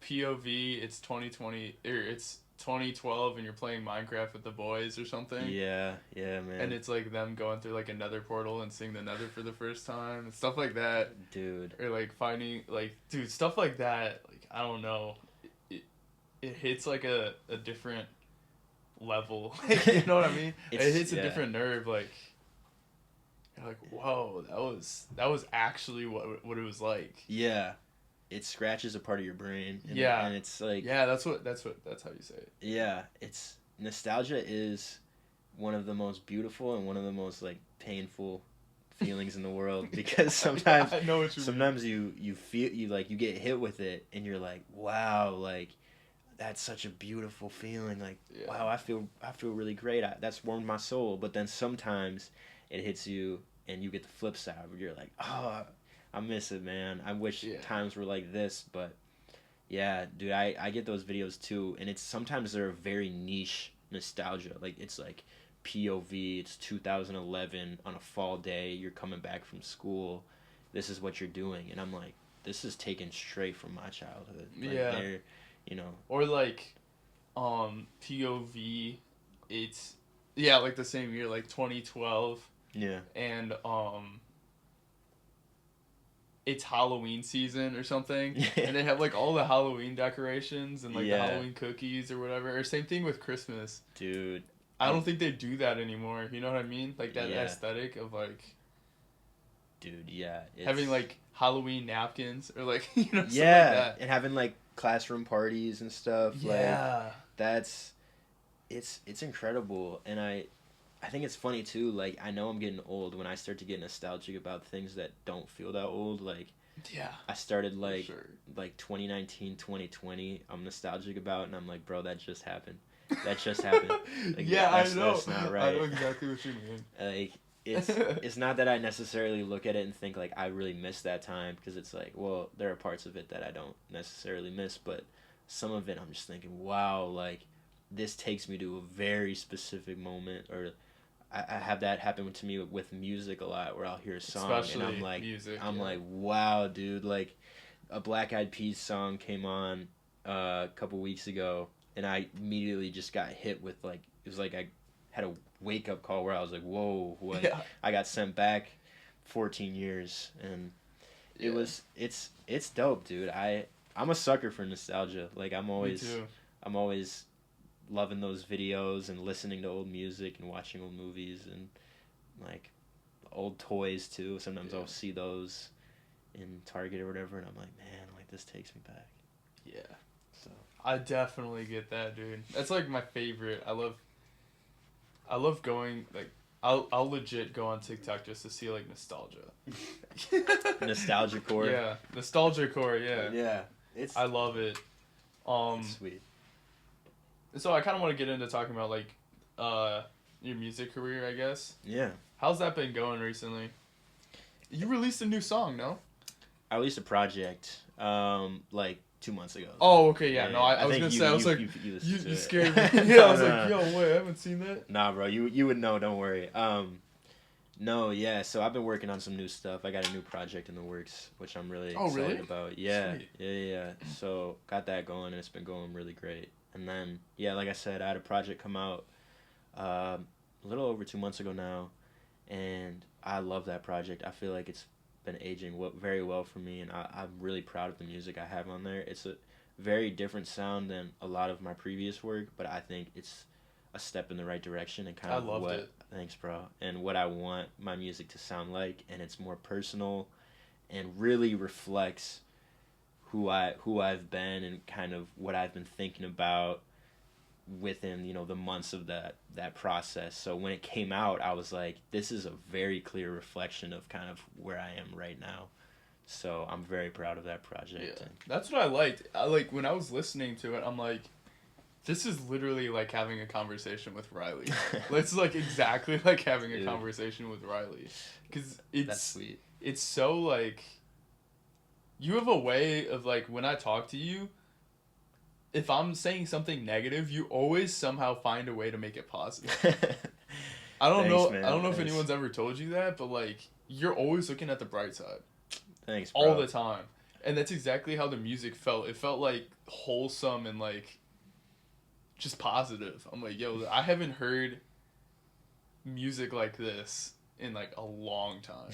POV, it's 2020, or it's 2012 and you're playing Minecraft with the boys or something. Yeah, man. And it's like them going through like a nether portal and seeing the nether for the first time and stuff like that. Dude. Or like finding like dude, stuff like that, like I don't know. It hits like a different level. Like, you know what I mean? It hits a different nerve, like you're like, whoa, that was actually what it was like. Yeah. It scratches a part of your brain. And yeah. And it's like... Yeah, that's how you say it. Yeah. Nostalgia is one of the most beautiful and one of the most, like, painful feelings in the world. Because sometimes... I know what you sometimes mean. you feel... You get hit with it and you're like, wow, like... That's such a beautiful feeling. Like, wow, I feel really great. That's warmed my soul. But then sometimes it hits you and you get the flip side where you're like, oh... I miss it, man. I wish times were like this, but yeah, dude, I get those videos too, and it's sometimes they're a very niche nostalgia. Like, it's like POV, it's 2011 on a fall day, you're coming back from school, this is what you're doing, and I'm like, this is taken straight from my childhood. Like, they're, you know. Or like, POV, it's, like the same year, like 2012. Yeah. And, it's Halloween season or something, and they have like all the Halloween decorations and like the Halloween cookies or whatever. Or same thing with Christmas. Dude, I don't think they do that anymore. You know what I mean? Like that aesthetic of like, dude, having like Halloween napkins or like, you know, stuff like that. And having like classroom parties and stuff. Yeah, like, it's incredible, and I think it's funny too, like, I know I'm getting old when I start to get nostalgic about things that don't feel that old, like, I started, like, 2019, 2020, I'm nostalgic about, and I'm like, bro, that just happened. Like, I know. That's not right. I know exactly what you mean. Like, it's not that I necessarily look at it and think, like, I really miss that time, because it's like, well, there are parts of it that I don't necessarily miss, but some of it I'm just thinking, wow, like, this takes me to a very specific moment, or I have that happen to me with music a lot, where I'll hear a song especially and I'm like, music, like, wow, dude, like, a Black Eyed Peas song came on a couple weeks ago, and I immediately just got hit with, like, it was like I had a wake up call where I was like, whoa, what? I got sent back 14 years, and it's dope, dude. I'm a sucker for nostalgia. Like, I'm always loving those videos and listening to old music and watching old movies and like old toys too. Sometimes I'll see those in Target or whatever, and I'm like, man, like, this takes me back. Yeah. So I definitely get that, dude. That's like my favorite. I love going, like, I'll legit go on TikTok just to see like nostalgia. Nostalgia core. Yeah, nostalgia core. Yeah. Yeah. I love it. It's sweet. So I kind of want to get into talking about like your music career, I guess. Yeah. How's that been going recently? You released a new song, no? I released a project like 2 months ago. Oh, okay, yeah. No, I was gonna say, I was like, you scared me. Yeah, I was like, yo, wait, I haven't seen that. Nah, bro, you would know. Don't worry. No, yeah. So I've been working on some new stuff. I got a new project in the works, which I'm really excited about. Yeah, sweet. Yeah. So got that going, and it's been going really great. And then, yeah, like I said, I had a project come out a little over 2 months ago now, and I love that project. I feel like it's been aging very well for me, and I'm really proud of the music I have on there. It's a very different sound than a lot of my previous work, but I think it's a step in the right direction and kind of what... it. Thanks, bro. And what I want my music to sound like, and it's more personal and really reflects who I've been and kind of what I've been thinking about within, you know, the months of that process. So when it came out, I was like, this is a very clear reflection of kind of where I am right now. So I'm very proud of that project. Yeah, that's what I liked. Like when I was listening to it, I'm like, this is literally like having a conversation with Riley. It's like exactly like having a conversation with Riley, because that's sweet. It's so like, you have a way of like, when I talk to you, if I'm saying something negative, you always somehow find a way to make it positive. I don't know. Man. I don't know if anyone's ever told you that, but like, you're always looking at the bright side. Thanks, bro. All the time. And that's exactly how the music felt. It felt like wholesome and like, just positive. I'm like, yo, I haven't heard music like this in like a long time.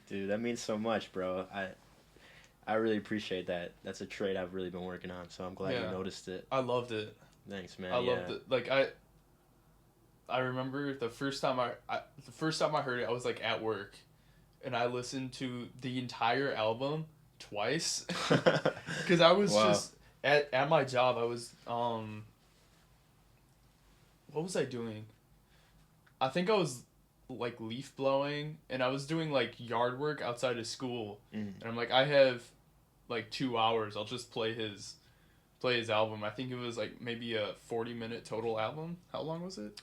Dude, that means so much, bro. I really appreciate that. That's a trait I've really been working on, so I'm glad you noticed it. I loved it. Thanks, man. I loved it. Like I remember the first time I heard it, I was like at work, and I listened to the entire album twice because I was just at my job. I was what was I doing? I think I was like leaf blowing, and I was doing like yard work outside of school, and I'm like, I have like 2 hours. I'll just play his album. I think it was like maybe a 40-minute total album. How long was it?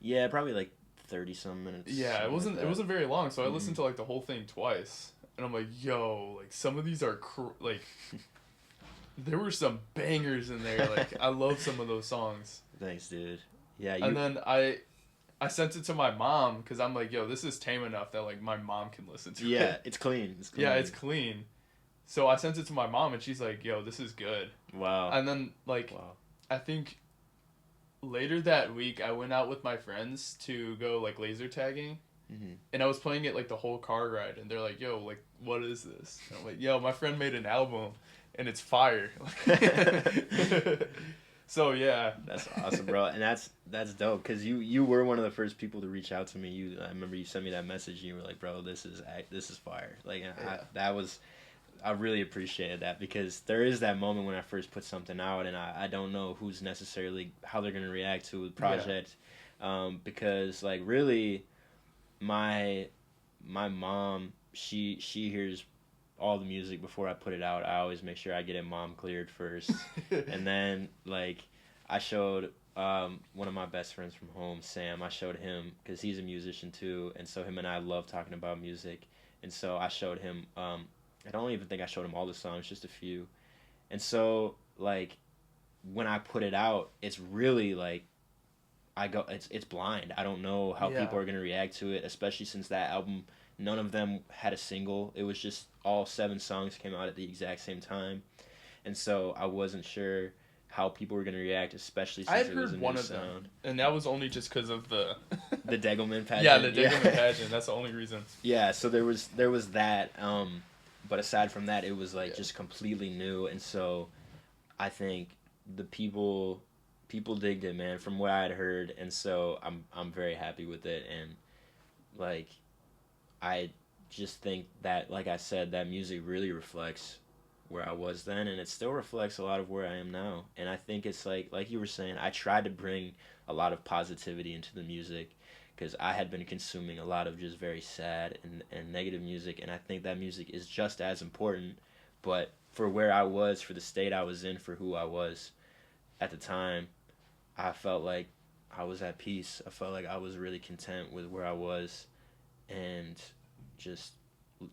Yeah, probably like 30-some minutes. Yeah, it wasn't very long, so I listened to like the whole thing twice, and I'm like, yo, like some of these are like there were some bangers in there. Like I love some of those songs. Thanks, dude. Yeah, and then I sent it to my mom because I'm like, yo, this is tame enough that like my mom can listen to it. Yeah, it's clean. Yeah, it's clean. So I sent it to my mom, and she's like, yo, this is good. Wow. And then like I think later that week I went out with my friends to go like laser tagging, and I was playing it like the whole car ride, and they're like, yo, like what is this? And I'm like, yo, my friend made an album and it's fire. So yeah, that's awesome, bro. And that's dope because you were one of the first people to reach out to me. I remember you sent me that message and you were like, bro, this is fire. Like I really appreciated that because there is that moment when I first put something out and I don't know who's necessarily how they're gonna react to the project, because like really, my mom she hears all the music before I put it out. I always make sure I get it mom cleared first, and then like I showed one of my best friends from home, Sam. I showed him because he's a musician too, and so him and I love talking about music, and so I showed him. I don't even think I showed him all the songs, just a few, and so like when I put it out, it's really like it's blind. I don't know how people are gonna react to it, especially since that album. None of them had a single. It was just all 7 songs came out at the exact same time. And so I wasn't sure how people were going to react, especially since it was a new sound. I heard one of them, and that was only just because of the... the Degelman pageant. Yeah, the Degelman pageant. That's the only reason. Yeah, so there was that. But aside from that, it was like just completely new. And so I think the people digged it, man, from what I had heard. And so I'm very happy with it. And like... I just think that, like I said, that music really reflects where I was then, and it still reflects a lot of where I am now. And I think it's like you were saying, I tried to bring a lot of positivity into the music because I had been consuming a lot of just very sad and negative music, and I think that music is just as important, but for where I was, for the state I was in, for who I was at the time, I felt like I was at peace. I felt like I was really content with where I was, and just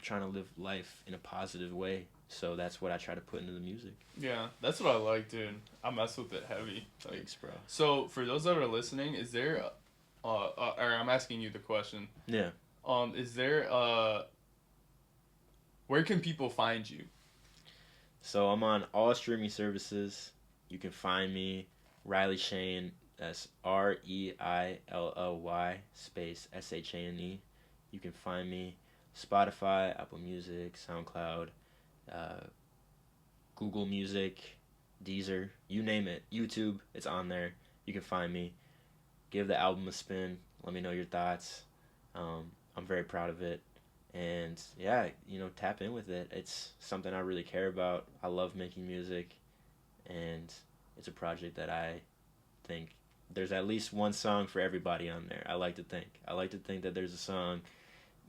trying to live life in a positive way. So that's what I try to put into the music. Yeah, that's what I like, dude. I mess with it heavy. Like, thanks, bro. So for those that are listening, is there, or I'm asking you the question. Yeah. Is there, where can people find you? So I'm on all streaming services. You can find me, Reilly Shane. That's REILLY space SHANE. You can find me Spotify, Apple Music, SoundCloud, Google Music, Deezer, you name it. YouTube, it's on there. You can find me. Give the album a spin. Let me know your thoughts. I'm very proud of it. And yeah, tap in with it. It's something I really care about. I love making music. And it's a project that I think there's at least one song for everybody on there. I like to think that there's a song.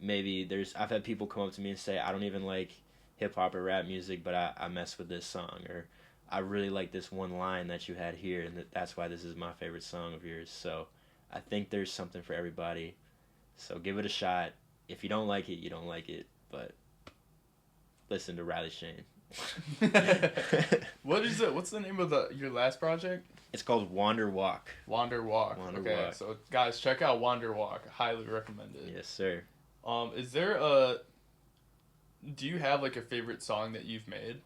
Maybe I've had people come up to me and say, I don't even like hip-hop or rap music, but I mess with this song. Or I really like this one line that you had here, and that's why this is my favorite song of yours. So I think there's something for everybody. So give it a shot. If you don't like it, you don't like it. But listen to Reilly Shane. What is it? What's the name of your last project? It's called Wander Walk. Wander Walk. Okay, so guys, check out Wander Walk. I highly recommend it. Yes, sir. Is there do you have like a favorite song that you've made?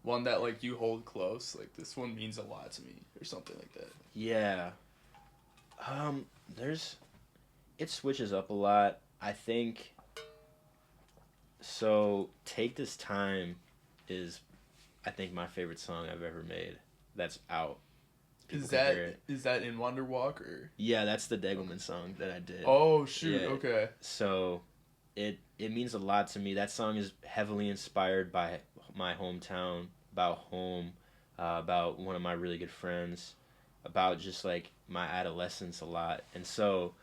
one that like you hold close? Like this one means a lot to me, or something like that. Yeah. There's, it switches up a lot. I think. So Take This Time is, I think, my favorite song I've ever made. That's out. People Is can that hear it. is that in Wonder Walk or? Yeah, that's the Degelman song that I did. Oh shoot! Yeah. Okay. So, it means a lot to me. That song is heavily inspired by my hometown, about home, about one of my really good friends, about just like my adolescence a lot, and so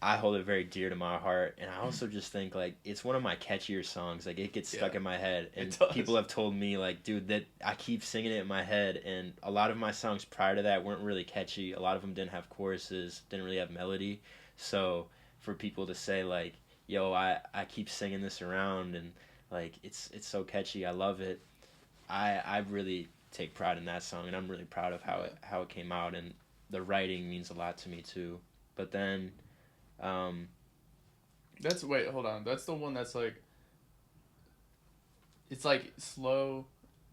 I hold it very dear to my heart. And I also just think like it's one of my catchier songs. Like it gets stuck in my head, and people have told me like, dude, that I keep singing it in my head. And a lot of my songs prior to that weren't really catchy. A lot of them didn't have choruses, didn't really have melody. So for people to say like, yo, I keep singing this around, and like it's so catchy, I love it. I really take pride in that song, and I'm really proud of how it came out, and the writing means a lot to me too. But then That's wait, hold on. That's the one that's like it's like slow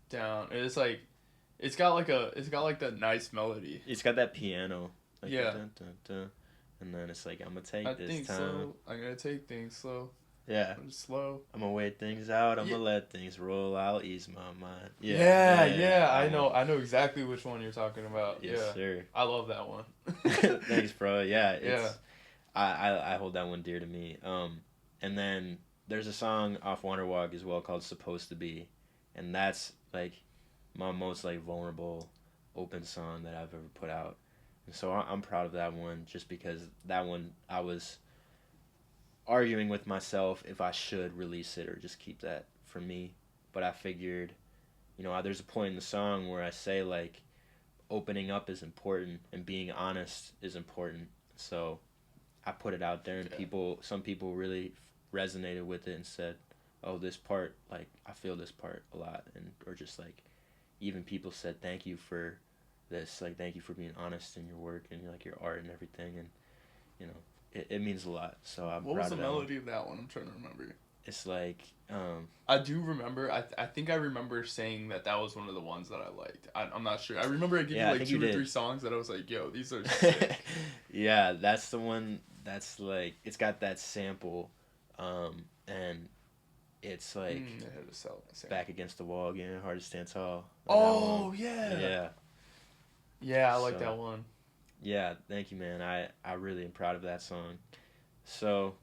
down. It's got like that nice melody. it's got that piano, like Yeah. dun, dun, dun, and then it's like I'm gonna take I this think time. slow. I'm gonna take things slow. Yeah, I'm slow. I'm gonna wait things out. I'm Yeah. gonna let things roll. I'll ease my mind. Yeah, that I know exactly which one you're talking about. Yes, Yeah. sir. I love that one. Thanks, bro. Yeah, it's, Yeah. I hold that one dear to me. And then there's a song off Wonder Walk as well called "Supposed to Be," and that's like my most like vulnerable, open song that I've ever put out. And so I'm proud of that one, just because that one I was arguing with myself if I should release it or just keep that for me. But I figured, there's a point in the song where I say like, opening up is important and being honest is important. So I put it out there, and some people really resonated with it and said, "Oh, this part, like I feel this part a lot," and or just like, even people said, "Thank you for this, like thank you for being honest in your work and like your art and everything," and it means a lot. So I'm What proud was the of that melody one. of that one? I'm trying to remember. It's like, I do remember. I think I remember saying that was one of the ones that I liked. I'm not sure. I remember I gave Yeah, I you like think you 2 or did. 3 songs that I was like, yo, these are sick. yeah, that's the one. That's like it's got that sample, and it's like I had to sell that back against the wall again, hard to stand tall. Oh yeah. Yeah. Yeah, I like So, that one. Yeah, thank you, man. I really am proud of that song. So,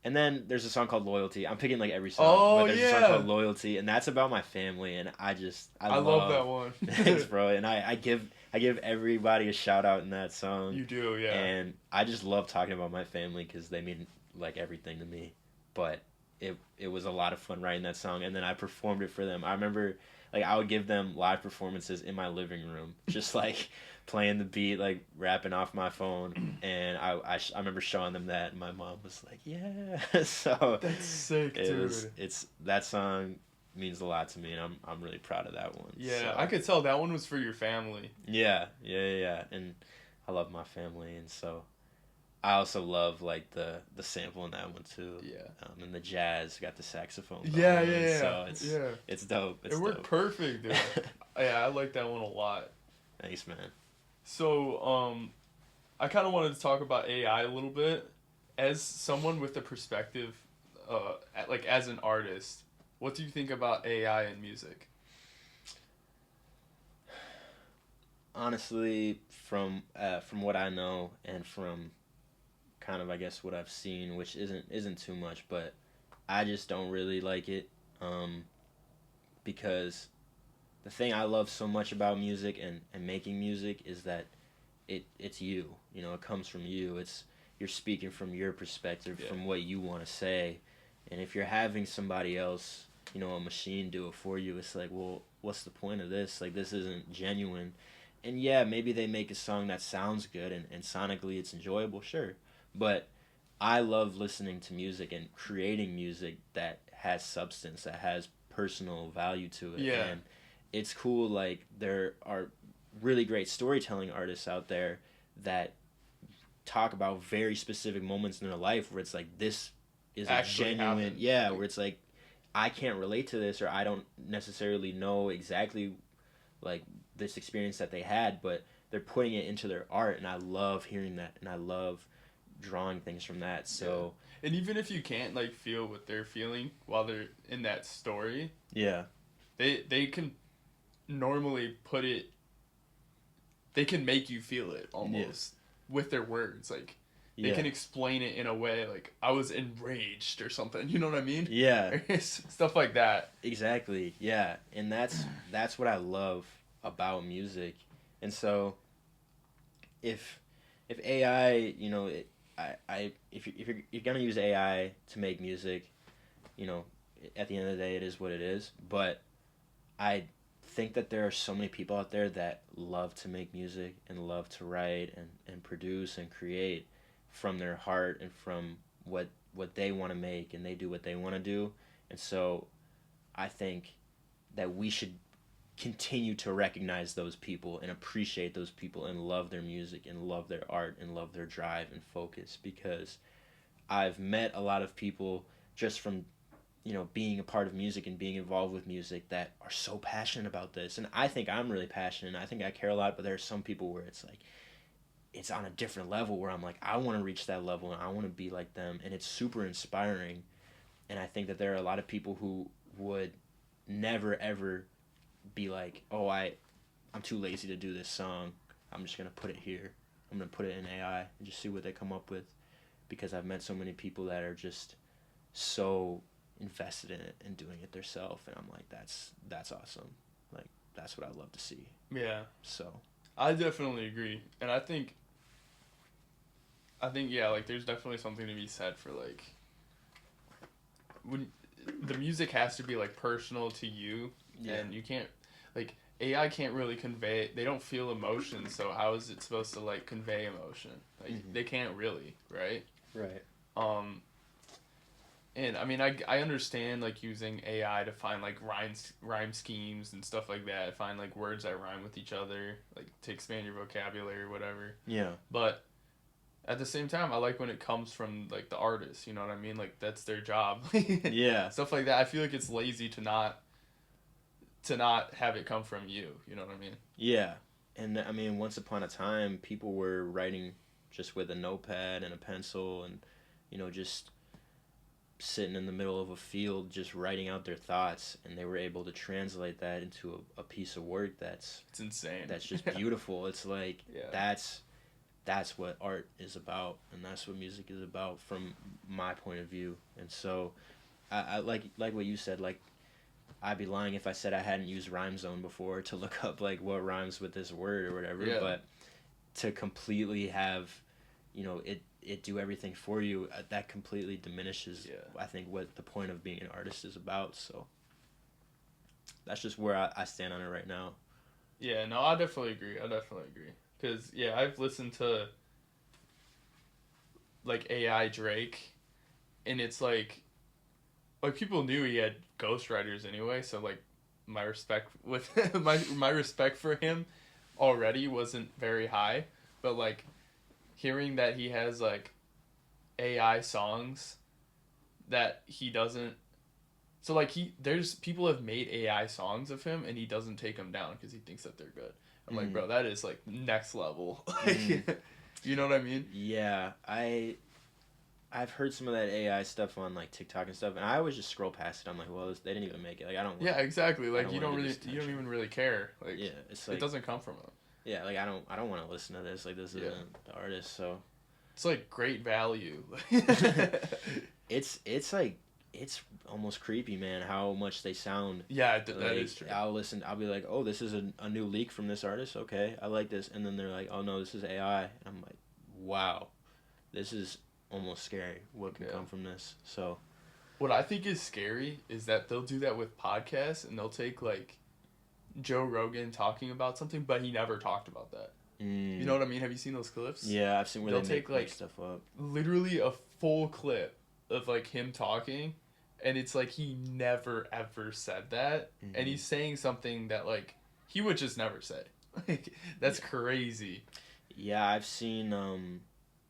and then there's a song called Loyalty. I'm picking like every song, Oh, but there's a song yeah. called Loyalty, and that's about my family, and I love that one. Thanks, bro. And I give everybody a shout out in that song. You do, yeah. And I just love talking about my family because they mean like everything to me. But it was a lot of fun writing that song, and then I performed it for them. I remember like I would give them live performances in my living room, just like playing the beat, like rapping off my phone, and I remember showing them that, and my mom was like, "Yeah." So That's sick, dude. It's that song means a lot to me, and I'm really proud of that one. Yeah, so. I could tell that one was for your family. Yeah, and I love my family, and so I also love like the sample in that one too. Yeah. And the jazz got the saxophone. Yeah. So it's dope. It worked perfect, dude. Yeah, I like that one a lot. Thanks, man. So, I kind of wanted to talk about AI a little bit. As someone with a perspective, like as an artist, what do you think about AI in music? Honestly, from what I know and from kind of I guess what I've seen, which isn't too much, but I just don't really like it, because the thing I love so much about music and making music is that it's you. It comes from you. You're speaking from your perspective, from what you want to say, and if you're having somebody else, a machine do it for you, it's like, well, what's the point of this? Like, this isn't genuine. And yeah, maybe they make a song that sounds good and sonically it's enjoyable, sure. But I love listening to music and creating music that has substance, that has personal value to it. Yeah. And it's cool, like, there are really great storytelling artists out there that talk about very specific moments in their life where it's like, this is Actually a genuine, happened. where it's like, I can't relate to this, or I don't necessarily know exactly like this experience that they had, but they're putting it into their art, and I love hearing that, and I love drawing things from that. So and even if you can't like feel what they're feeling while they're in that story, yeah, they can normally put it. They can make you feel it almost with their words. Like they can explain it in a way like I was enraged or something. You know what I mean? Yeah. Stuff like that. Exactly. Yeah, and that's what I love about music. And so if AI, you know, if you're gonna use AI to make music, you know, at the end of the day, it is what it is. But I think that there are so many people out there that love to make music and love to write and produce and create from their heart and from what they want to make, and they do what they want to do. And so I think that we should continue to recognize those people and appreciate those people and love their music and love their art and love their drive and focus, because I've met a lot of people just from, you know, being a part of music and being involved with music that are so passionate about this. And I think I'm really passionate. I think I care a lot, but there are some people where it's like, it's on a different level where I'm like, I want to reach that level and I want to be like them. And it's super inspiring. And I think that there are a lot of people who would never, ever be like, oh, I'm too lazy to do this song. I'm just going to put it here. I'm going to put it in AI and just see what they come up with. Because I've met so many people that are just so invested in it and doing it themselves, and I'm like, that's awesome. Like, that's what I love to see. Yeah. So I definitely agree. And I think yeah, like there's definitely something to be said for like when the music has to be like personal to you, and you can't like AI can't really convey, they don't feel emotion, so how is it supposed to like convey emotion? Like they can't really, right? Right. And I mean, I understand like using AI to find like rhyme schemes and stuff like that, find like words that rhyme with each other, like to expand your vocabulary or whatever. Yeah. But at the same time, I like when it comes from like the artist, you know what I mean? Like that's their job. Yeah. Stuff like that. I feel like it's lazy to not have it come from you, you know what I mean? Yeah. And I mean, once upon a time, people were writing just with a notepad and a pencil and, you know, just sitting in the middle of a field just writing out their thoughts, and they were able to translate that into a piece of work it's insane. That's just beautiful. It's like that's what art is about, and that's what music is about from my point of view. And so I like what you said, like I'd be lying if I said I hadn't used Rhyme Zone before to look up like what rhymes with this word or whatever. But to completely have, you know, it do everything for you, that completely diminishes I think what the point of being an artist is about. So that's just where I stand on it right now. Yeah, no, I definitely agree. Because I've listened to like AI Drake, and it's like people knew he had ghostwriters anyway, so like my respect with my respect for him already wasn't very high, but like hearing that he has like AI songs that he doesn't, so like there's people have made AI songs of him and he doesn't take them down because he thinks that they're good. I'm like, bro, that is like next level. You know what I mean? Yeah, I've heard some of that AI stuff on like TikTok and stuff, and I always just scroll past it. I'm like, well, they didn't even make it. Like, I don't. Yeah, exactly. Like you don't even really care. Like, yeah, it's like it doesn't come from him. Yeah, like I don't want to listen to this. Like, this isn't the artist, so it's like great value. It's like it's almost creepy, man. How much they sound. Yeah, that is true. I'll listen. I'll be like, oh, this is a new leak from this artist. Okay, I like this, and then they're like, oh no, this is AI. And I'm like, wow, this is almost scary. What can come from this? So, what I think is scary is that they'll do that with podcasts, and they'll take like Joe Rogan talking about something, but he never talked about that. You know what I mean? Have you seen those clips? Yeah, I've seen where they'll they take like stuff up. Literally a full clip of like him talking, and it's like he never ever said that, and he's saying something that like he would just never say. Like that's crazy. Yeah, I've seen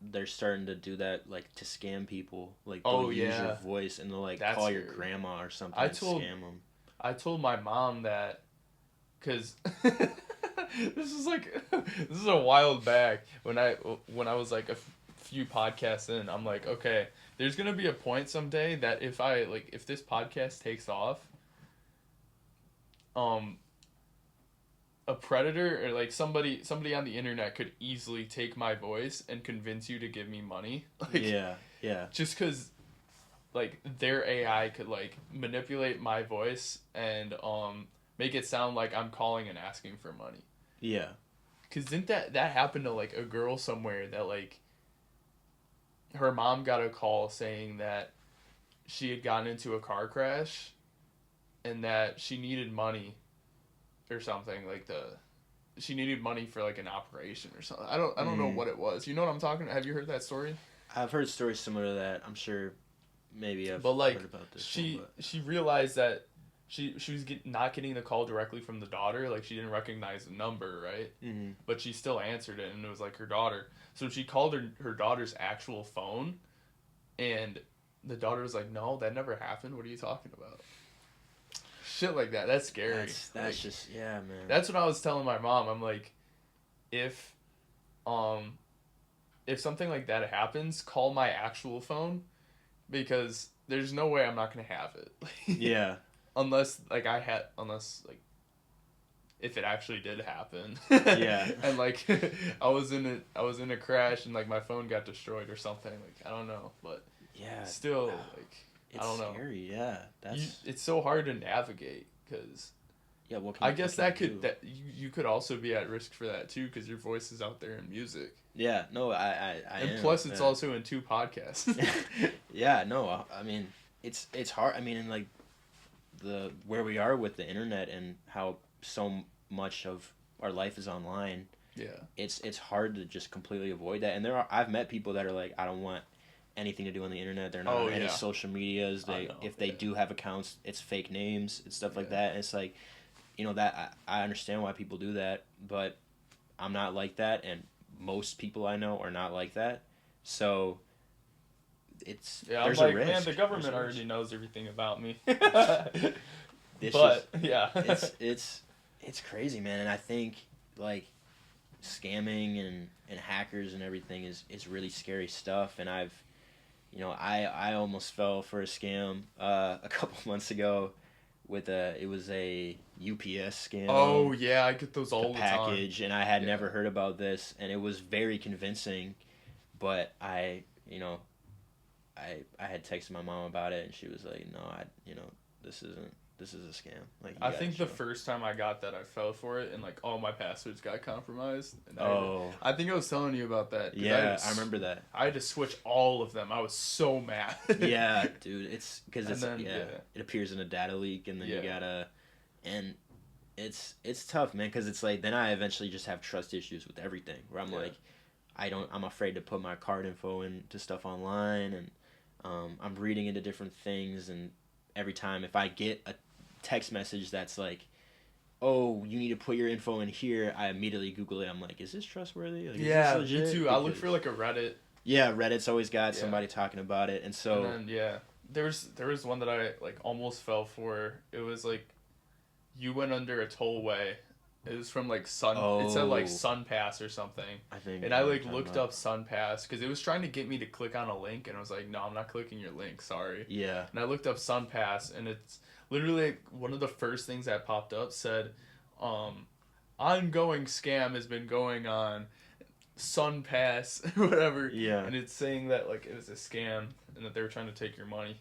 they're starting to do that, like, to scam people. Like, Oh they'll use your yeah, voice and they'll, like, that's call your scary. grandma or something I and told scam them. I told my mom that, cause this is like this is a while back when I was like a few podcasts in. I'm like, okay, there's gonna be a point someday that if this podcast takes off, um, a predator or like somebody on the internet could easily take my voice and convince you to give me money. Like, Yeah, yeah. just because like their AI could like manipulate my voice and make it sound like I'm calling and asking for money. Yeah. Cause didn't that happen to like a girl somewhere that like her mom got a call saying that she had gotten into a car crash and that she needed money or something, like she needed money for like an operation or something. I don't know what it was. You know what I'm talking about? Have you heard that story? I've heard stories similar to that. I'm sure maybe I've But like heard about this she realized that she was not getting the call directly from the daughter. Like, she didn't recognize the number, right? Mm-hmm. But she still answered it, and it was like her daughter. So she called her daughter's actual phone, and the daughter was like, "No, that never happened. What are you talking about?" Shit like that. That's scary. That's like, just, yeah, man. That's what I was telling my mom. I'm like, if something like that happens, call my actual phone, because there's no way I'm not gonna have it. Yeah. Unless if it actually did happen. Yeah. And like I was in a crash and like my phone got destroyed or something. Like, I don't know, but Yeah. still, like, it's I don't know. scary. Yeah. It's so hard to navigate because. Yeah. I guess you could also be at risk for that too, because your voice is out there in music. Yeah. No. I and plus, it's also in 2 podcasts. Yeah. No. I mean, it's hard. I mean, in like where we are with the internet and how so much of our life is online. Yeah. It's hard to just completely avoid that. And I've met people that are like, I don't want anything to do on the internet. They're not on any social medias. If they do have accounts, it's fake names and stuff like that. And it's like, you know, that I understand why people do that, but I'm not like that, and most people I know are not like that. So there's I'm like, a risk. Man, the government already knows everything about me. It's crazy, man. And I think like scamming and hackers and everything is really scary stuff. And I almost fell for a scam a couple months ago with it was a UPS scam. Oh yeah, I get those all the package, time. And I had never heard about this, and it was very convincing, but I had texted my mom about it, and she was like, "No, this is a scam." Like, I think the first time I got that, I fell for it, and like all my passwords got compromised. And I think I was telling you about that. Yeah, I remember that. I had to switch all of them. I was so mad. Yeah, dude, it's because it appears in a data leak, and then you gotta, and it's tough, man, because it's like then I eventually just have trust issues with everything, where I'm like, I'm afraid to put my card info into stuff online, and I'm reading into different things, and every time if I get a text message that's like, "Oh, you need to put your info in here," I immediately Google it. I'm like, "Is this trustworthy? Like, is this legit?" Me too. I look for like a Reddit. Yeah, Reddit's always got somebody talking about it, and so. And then, there was one that I like almost fell for. It was like, you went under a tollway. It was from like It said like SunPass or something. I think. And I like looked up SunPass because it was trying to get me to click on a link, and I was like, "No, I'm not clicking your link. Sorry." Yeah. And I looked up SunPass, and it's literally like, one of the first things that popped up said, "Ongoing scam has been going on, SunPass," whatever. Yeah. And it's saying that like it was a scam and that they were trying to take your money.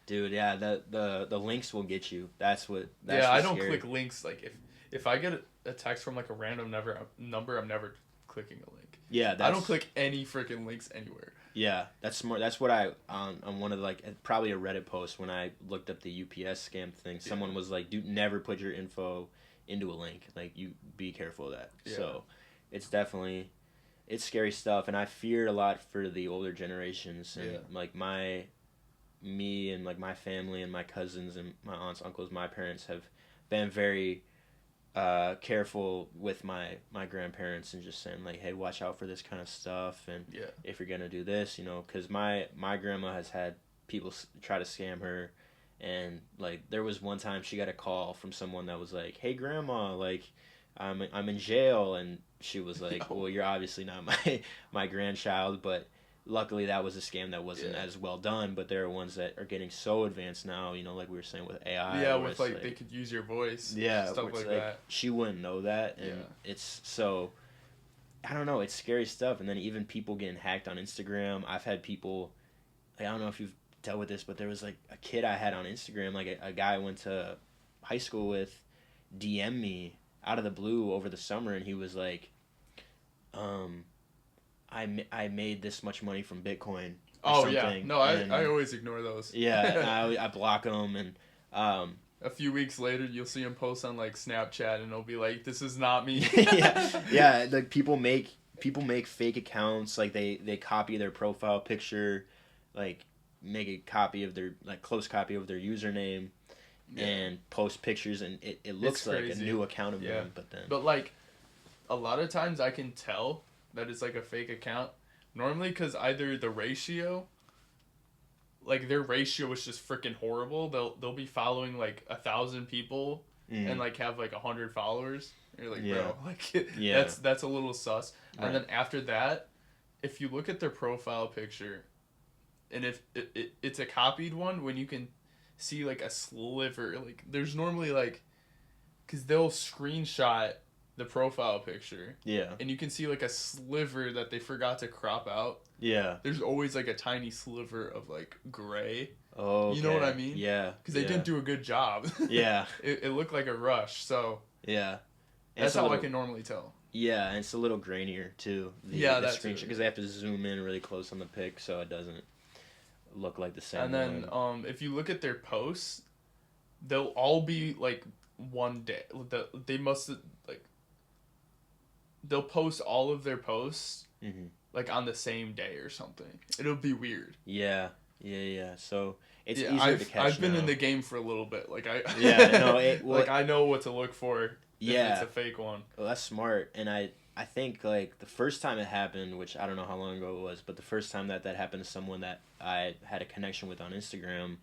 Dude, yeah, the links will get you. That's I don't click links. Like if I get a text from like a random number, I'm never clicking a link. Yeah, I don't click any freaking links anywhere. Yeah, that's smart. That's what I on one of probably a Reddit post when I looked up the UPS scam thing. Someone was like, "Dude, never put your info into a link. Like, you be careful of that." Yeah. So, it's scary stuff, and I fear a lot for the older generations, and like me and like my family and my cousins and my aunts, uncles, my parents have been very careful with my grandparents and just saying like, hey, watch out for this kind of stuff, and Yeah. if you're gonna do this, because my grandma has had people try to scam her, and like there was one time she got a call from someone that was like, hey grandma, like I'm in jail, and she was like, No. well, you're obviously not my grandchild, but luckily that was a scam that wasn't as well done. But there are ones that are getting so advanced now, like we were saying with AI. Yeah, with like they could use your voice. Yeah, stuff like that. She wouldn't know that, and it's so. I don't know. It's scary stuff, and then even people getting hacked on Instagram. I've had people. Like, I don't know if you've dealt with this, but there was like a kid I had on Instagram, like a guy I went to high school with, DM me out of the blue over the summer, and he was like, I made this much money from Bitcoin. Oh something. Yeah, no, I always ignore those. Yeah, I block them, and a few weeks later you'll see him post on like Snapchat, and it'll be like, this is not me. yeah. Like people make fake accounts, like they copy their profile picture, like make a copy of their close copy of their username, and post pictures, and it looks like a new account of them, but like a lot of times I can tell that it's like a fake account, normally because either the ratio, like their ratio is just freaking horrible. They'll be following like 1,000 people and like have like 100 followers. You're like, bro, like that's a little sus. Right. And then after that, if you look at their profile picture, and if it's a copied one, when you can see like a sliver, like there's normally like, because they'll screenshot the profile picture. Yeah. And you can see like a sliver that they forgot to crop out. Yeah. There's always like a tiny sliver of like gray. Oh. Okay. You know what I mean? Yeah. Because they didn't do a good job. Yeah. It looked like a rush. So. Yeah. That's how I can normally tell. Yeah, and it's a little grainier too. The screenshot, because they have to zoom in really close on the pic so it doesn't look like the same. And then if you look at their posts, they'll all be like one day. They must like. They'll post all of their posts like on the same day or something. It'll be weird. Yeah. So it's easier to catch. I've been in the game for a little bit. Like like I know what to look for. Yeah, if it's a fake one. Well, that's smart. And I think like the first time it happened, which I don't know how long ago it was, but the first time that happened to someone that I had a connection with on Instagram,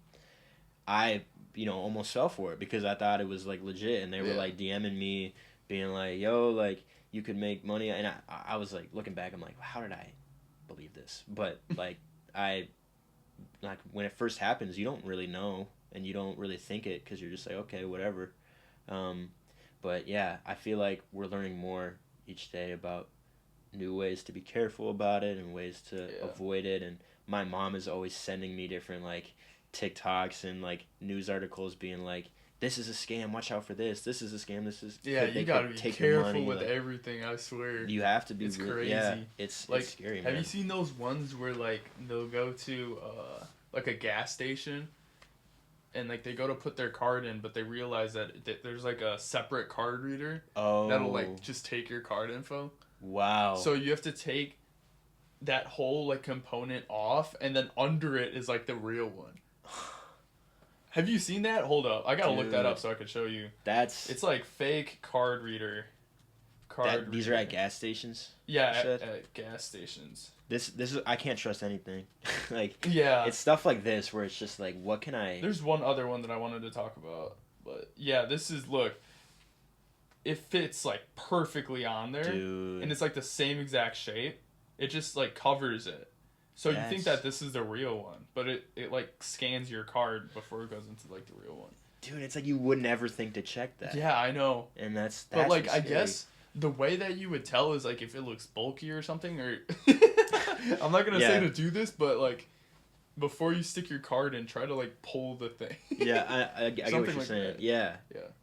I almost fell for it because I thought it was like legit, and they were like DMing me, being like, "Yo, like you could make money," and I was like looking back, I'm like, how did I believe this? But like when it first happens, you don't really know, and you don't really think it because you're just like, okay, whatever. But yeah, I feel like we're learning more each day about new ways to be careful about it and ways to avoid it. And my mom is always sending me different like TikToks and like news articles being like, this is a scam, watch out for this. This is a scam, this is... Yeah, you gotta be careful with everything, I swear. You have to be... It's crazy. Yeah, it's scary, man. Have you seen those ones where like they'll go to like a gas station and like they go to put their card in, but they realize that there's like a separate card reader that'll like just take your card info? Wow. So you have to take that whole like component off, and then under it is like the real one. Have you seen that? Hold up, I gotta look that up so I can show you. It's like fake card reader. These are at gas stations. Yeah, at gas stations. This is, I can't trust anything. Like, yeah, it's stuff like this where it's just like, what can I... There's one other one that I wanted to talk about, but yeah, this is, look, it fits like perfectly on there, dude, and it's like the same exact shape. It just like covers it, so you think that this is the real one, but it like scans your card before it goes into like the real one. Dude, it's like you would never think to check that. Yeah, I know. And that's but like I guess the way that you would tell is like if it looks bulky or something, or I'm not gonna say to do this, but like before you stick your card in, try to like pull the thing. Yeah, I get what you're saying. That. Yeah.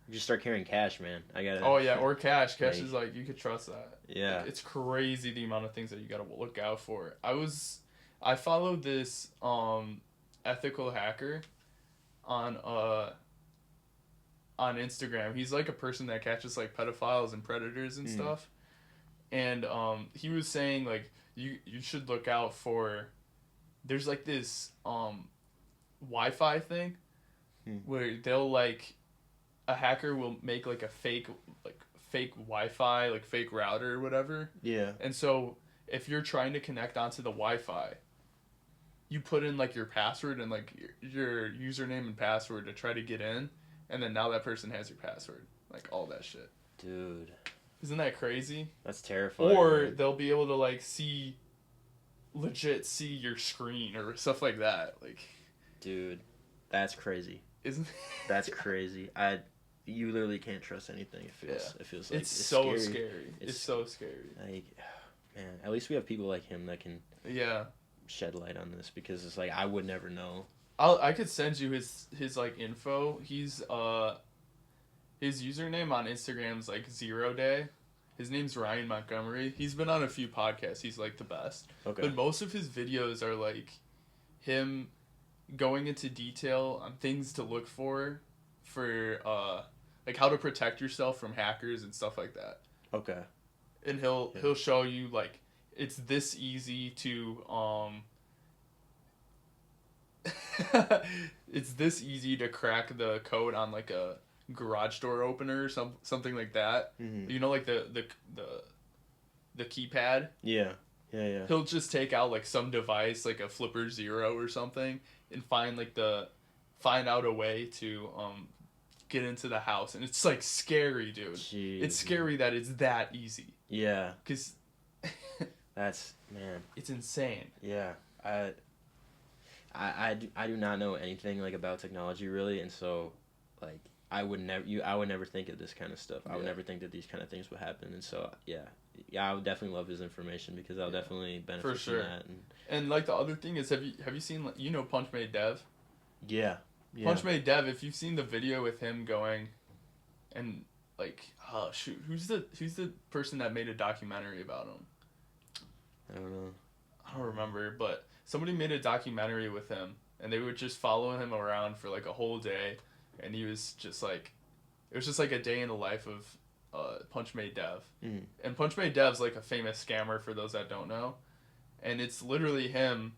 You just start carrying cash, man. I gotta. Oh yeah, or cash. Cash is like, you could trust that. Yeah. Like, it's crazy the amount of things that you gotta look out for. I followed this ethical hacker on Instagram. He's like a person that catches like pedophiles and predators and stuff. And he was saying like you should look out for, there's like this Wi-Fi thing where they'll like, a hacker will make like a fake like fake Wi-Fi, like fake router or whatever. Yeah. And so if you're trying to connect onto the Wi-Fi, you put in like your password and like your username and password to try to get in, and then now that person has your password, like all that shit. Dude, isn't that crazy? That's terrifying. Or man. they'll be able to like legit see your screen or stuff like that. Like, dude, that's crazy. Isn't that's crazy? You literally can't trust anything. It feels like it's so scary. It's so scary. Like, man, at least we have people like him that can shed light on this, because it's like I would never know. I could send you his like info. He's his username on Instagram's like 0 Day. His name's Ryan Montgomery. He's been on a few podcasts. He's like the best. Okay. But most of his videos are like him going into detail on things to look for like how to protect yourself from hackers and stuff like that. Okay. And he'll show you like it's this easy to it's this easy to crack the code on like a garage door opener or something like that. Mm-hmm. You know, like the keypad. Yeah. He'll just take out like some device, like a flipper 0 or something, and find out a way to get into the house. And it's like scary, dude. Jeez, it's scary that it's that easy. Yeah. Because that's, man, it's insane. Yeah. I do not know anything like about technology really, and so like I would never think of this kind of stuff. I would never think that these kind of things would happen, and so I would definitely love his information, because I'll definitely benefit from that. And like the other thing is, have you seen Punch Made Dev? Yeah. Punch Made Dev. If you've seen the video with him going, and like, oh shoot, who's the person that made a documentary about him? I don't know. I don't remember, but somebody made a documentary with him, and they would just follow him around for like a whole day, and he was just like, it was just like a day in the life of Punch Made Dev. Mm. And Punch Made Dev's like a famous scammer for those that don't know, and it's literally him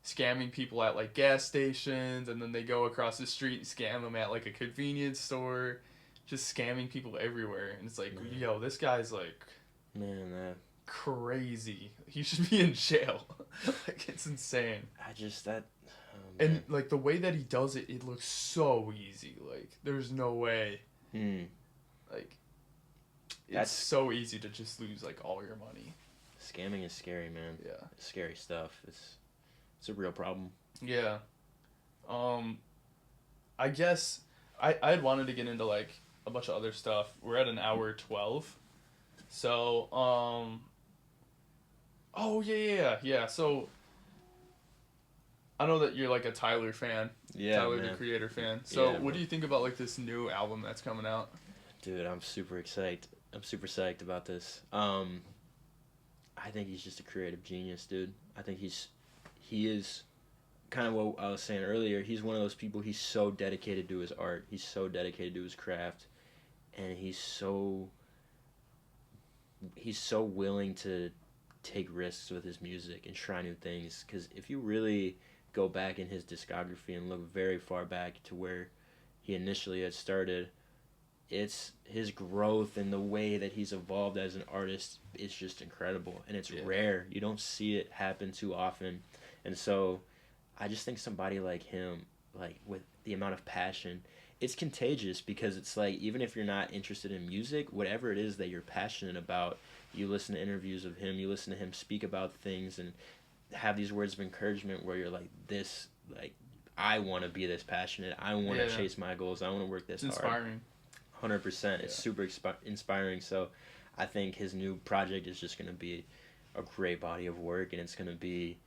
scamming people at like gas stations, and then they go across the street and scam them at like a convenience store, just scamming people everywhere. And it's like, yo, this guy's like, man, crazy. He should be in jail. Like, it's insane. And like the way that he does it, it looks so easy. Like, there's no way. Like, it's so easy to just lose like all your money. Scamming is scary, man. Yeah, it's scary stuff. It's a real problem. Yeah. I guess I'd wanted to get into like a bunch of other stuff. We're at an hour 12. So, oh yeah. So, I know that you're like a Tyler fan. Yeah, Tyler, man. the Creator fan. So, yeah, what do you think about like this new album that's coming out? Dude, I'm super excited. I'm super psyched about this. I think he's just a creative genius, dude. I think he is kind of what I was saying earlier. He's one of those people. He's so dedicated to his art. He's so dedicated to his craft, and he's so willing to take risks with his music and try new things. Because if you really go back in his discography and look very far back to where he initially had started, it's his growth and the way that he's evolved as an artist is just incredible, and it's rare. You don't see it happen too often. And so I just think somebody like him, like with the amount of passion, it's contagious, because it's like, even if you're not interested in music, whatever it is that you're passionate about, you listen to interviews of him, you listen to him speak about things and have these words of encouragement where you're like, this, like, I want to be this passionate. I want to chase my goals. I want to work this hard. It's inspiring. 100%. It's super inspiring. So I think his new project is just going to be a great body of work, and it's going to be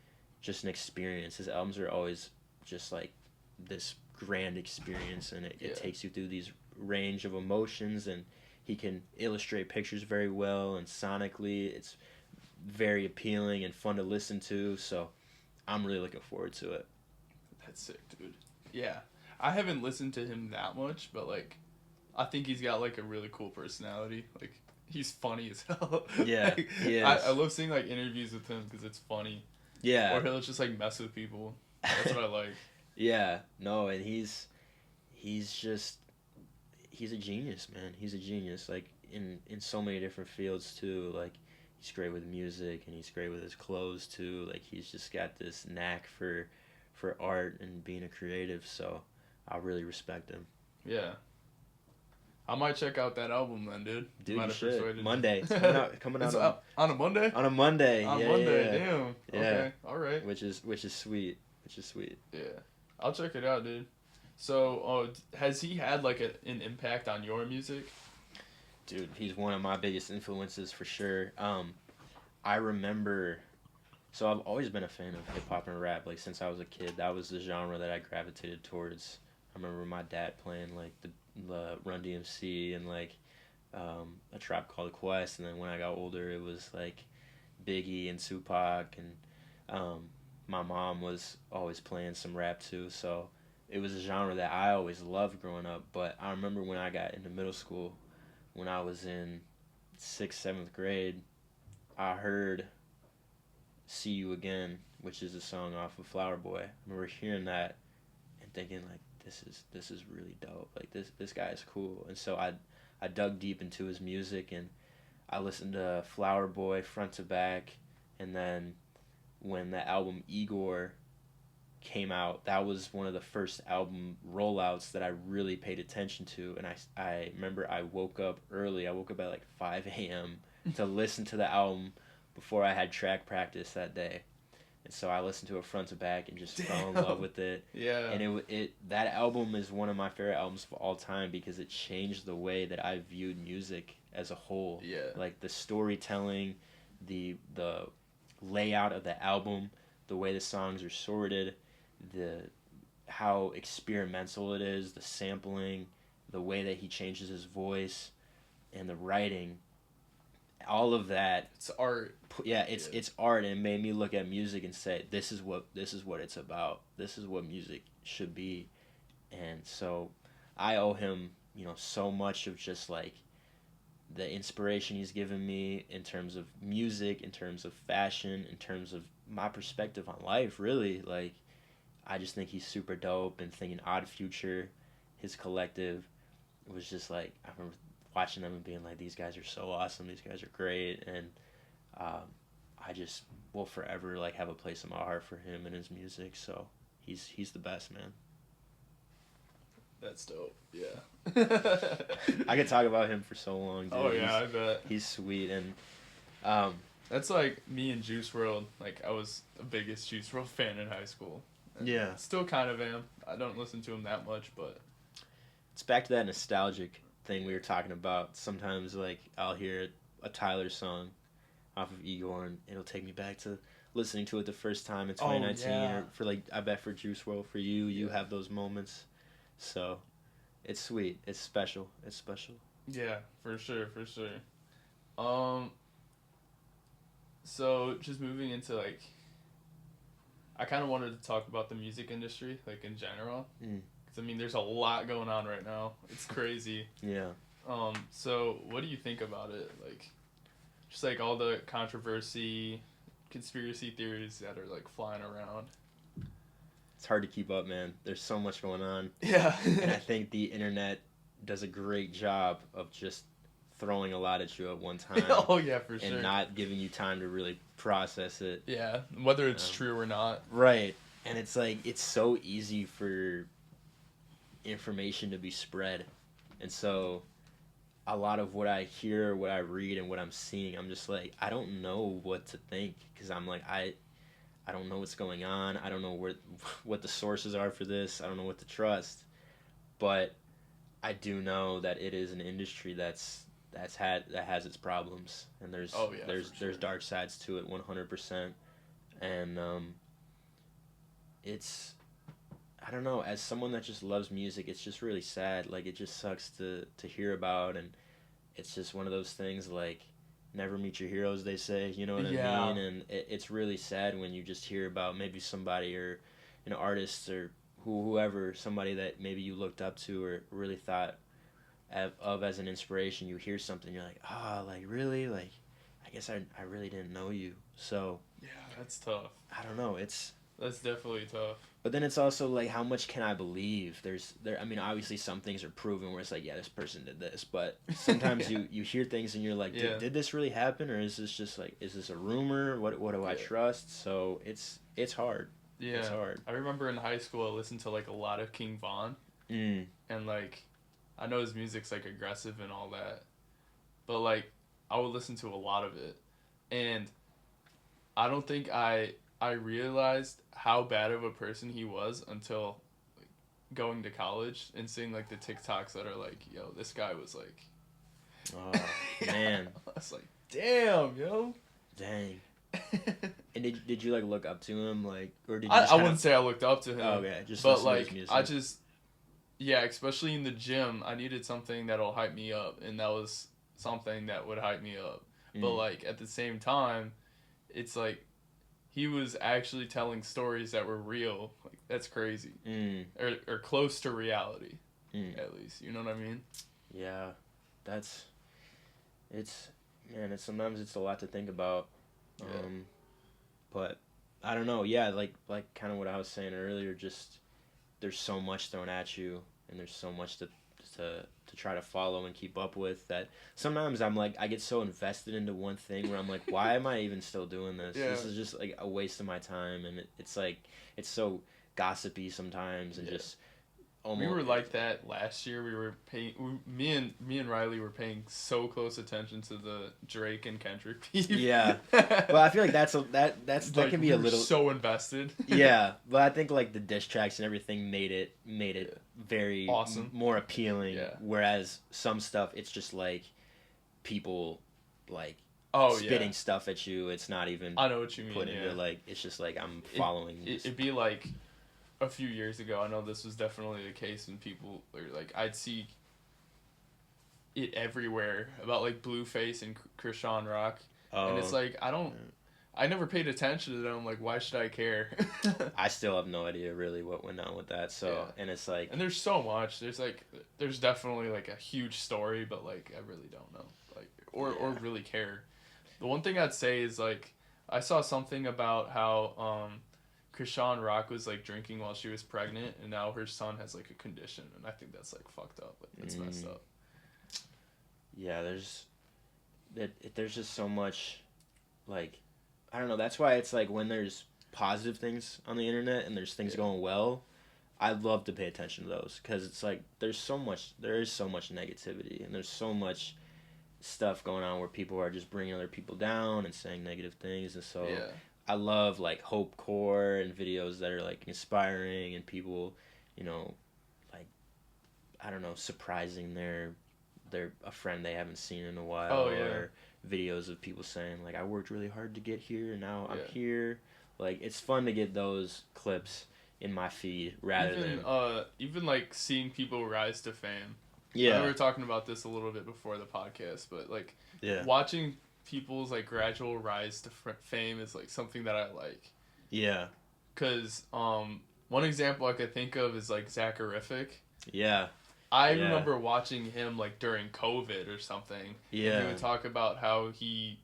just an experience. His albums are always just like this grand experience, and it takes you through these range of emotions, and he can illustrate pictures very well, and sonically it's very appealing and fun to listen to. So I'm really looking forward to it. That's sick, dude. Yeah. I haven't listened to him that much, but like, I think he's got like a really cool personality. Like, he's funny as hell. Yeah, like, he is. I love seeing like interviews with him because it's funny. Yeah. Or he'll just like mess with people. That's what I like. Yeah. No, and he's he's a genius, man. He's a genius, like in so many different fields too. Like he's great with music and he's great with his clothes too. Like he's just got this knack for art and being a creative. So I really respect him. Yeah. I might check out that album then, dude. Dude, you should. Monday. It's coming out, it's on a Monday? On a Monday. On yeah, Monday, yeah. damn. Yeah. Okay, all right. Which is sweet. Yeah. I'll check it out, dude. So, has he had like an impact on your music? Dude, he's one of my biggest influences for sure. I remember, so I've always been a fan of hip hop and rap. Like since I was a kid, that was the genre that I gravitated towards. I remember my dad playing like the Run DMC and like A Tribe Called Quest, and then when I got older, it was like Biggie and Tupac, and my mom was always playing some rap too. So it was a genre that I always loved growing up. But I remember when I got into middle school, when I was in 6th, 7th grade, I heard "See You Again," which is a song off of Flower Boy. I remember hearing that and thinking like, this is really dope. Like this guy is cool. And so I dug deep into his music and I listened to Flower Boy front to back, and then when the album Igor came out, that was one of the first album rollouts that I really paid attention to. And I remember I woke up early. I woke up at like 5 a.m. to listen to the album before I had track practice that day. And so I listened to it front to back and just fell in love with it. Yeah. And that album is one of my favorite albums of all time because it changed the way that I viewed music as a whole. Yeah. Like the storytelling, the layout of the album, the way the songs are sorted, how experimental it is, the sampling, the way that he changes his voice, and the writing. All of that, it's art. Yeah, it's art, and it made me look at music and say, this is what it's about. This is what music should be. And so I owe him, so much of just like the inspiration he's given me in terms of music, in terms of fashion, in terms of my perspective on life, really. Like I just think he's super dope, and thinking Odd Future, his collective, it was just like, I remember watching them and being like, these guys are so awesome, these guys are great, and I just will forever like have a place in my heart for him and his music. So he's the best, man. That's dope. Yeah. I could talk about him for so long, dude. Oh yeah, I bet. He's sweet, and that's like me and Juice WRLD. Like I was the biggest Juice WRLD fan in high school. And yeah, still kind of am. I don't listen to him that much, but it's back to that nostalgic thing we were talking about. Sometimes like I'll hear a Tyler song off of Igor and it'll take me back to listening to it the first time in 2019. Or for like, I bet for Juice WRLD, for you have those moments. So it's sweet, it's special. Yeah, for sure. So just moving into like, I kind of wanted to talk about the music industry like in general. I mean, there's a lot going on right now. It's crazy. Yeah. So what do you think about it? Like, just like all the controversy, conspiracy theories that are like flying around. It's hard to keep up, man. There's so much going on. Yeah. And I think the internet does a great job of just throwing a lot at you at one time. Oh yeah, for sure. And not giving you time to really process it. Yeah, whether it's true or not. Right. And it's like, it's so easy for information to be spread, and so a lot of what I hear, what I read, and what I'm seeing, I'm just like, I don't know what to think, because I'm like, I don't know what's going on. I don't know what the sources are for this. I don't know what to trust, but I do know that it is an industry that has its problems, and there's dark sides to it 100%, and it's, I don't know, as someone that just loves music, it's just really sad. Like, it just sucks to hear about, and it's just one of those things, like, never meet your heroes, they say, you know what I mean? And it's really sad when you just hear about maybe somebody or an artist or whoever, somebody that maybe you looked up to or really thought of as an inspiration. You hear something, you're like, like, really? Like, I guess I really didn't know you. So yeah, that's tough. I don't know. It's That's definitely tough. But then it's also like, how much can I believe? I mean, obviously some things are proven where it's like, yeah, this person did this, but sometimes Yeah. you hear things and you're like, Yeah. did this really happen, or is this just like, is this a rumor? What do I Yeah. trust? So it's hard. Yeah. It's hard. I remember in high school I listened to like a lot of King Von, Mm. and like I know his music's like aggressive and all that, but like I would listen to a lot of it, and I don't think I realized how bad of a person he was until like, going to college and seeing like the TikToks that are like, yo, this guy was like, Oh man, I was like, damn, yo. dang. And did you like look up to him, like, or did you? I wouldn't say I looked up to him. Oh, okay, just but listen to his like music. I just, yeah, especially in the gym, I needed something that'll hype me up, and that was something that would hype me up. But like at the same time, it's like he was actually telling stories that were real. Like that's crazy, or close to reality, at least. You know what I mean? Yeah, it's sometimes it's a lot to think about. Yeah. But I don't know. Yeah, like kind of what I was saying earlier. Just there's so much thrown at you, and there's so much to try to follow and keep up with that sometimes I'm like, I get so invested into one thing where I'm like, why am I even still doing this? Yeah. This is just like a waste of my time, and it's like it's so gossipy sometimes, and just almost. We were like that last year. We were paying. Me and Riley were paying so close attention to the Drake and Kendrick beef. Yeah, but I feel like that's that like, can be a little so invested. Yeah, but I think like the diss tracks and everything made it very awesome, more appealing. Yeah. Whereas some stuff, it's just like people like spitting stuff at you. It's not even. I know what you mean. Put into like, it's just like I'm following. It'd be like a few years ago. I know this was definitely the case when people were like, I'd see it everywhere about like Blueface and Krishan Rock, and it's like I never paid attention to them. Like, why should I care? I still have no idea really what went on with that. So, and it's like, and there's so much. There's definitely like a huge story, but like I really don't know, like or really care. The one thing I'd say is like I saw something about how Krishan Rock was like drinking while she was pregnant, and now her son has like a condition, and I think that's like fucked up. Like that's messed up. Yeah, there's just so much, like, I don't know. That's why it's like when there's positive things on the internet and there's things going well, I love to pay attention to those, because it's like there is so much negativity, and there's so much stuff going on where people are just bringing other people down and saying negative things, and so I love like hope core and videos that are like inspiring, and people, you know, like, I don't know, surprising their a friend they haven't seen in a while, or videos of people saying like, I worked really hard to get here and now I'm here. Like, it's fun to get those clips in my feed rather than even like seeing people rise to fame. Yeah, I know we were talking about this a little bit before the podcast, but like watching people's like gradual rise to fame is like something that I like. Yeah, because one example I could think of is like Zacharific. Yeah. I remember watching him like during COVID or something. Yeah. And he would talk about how he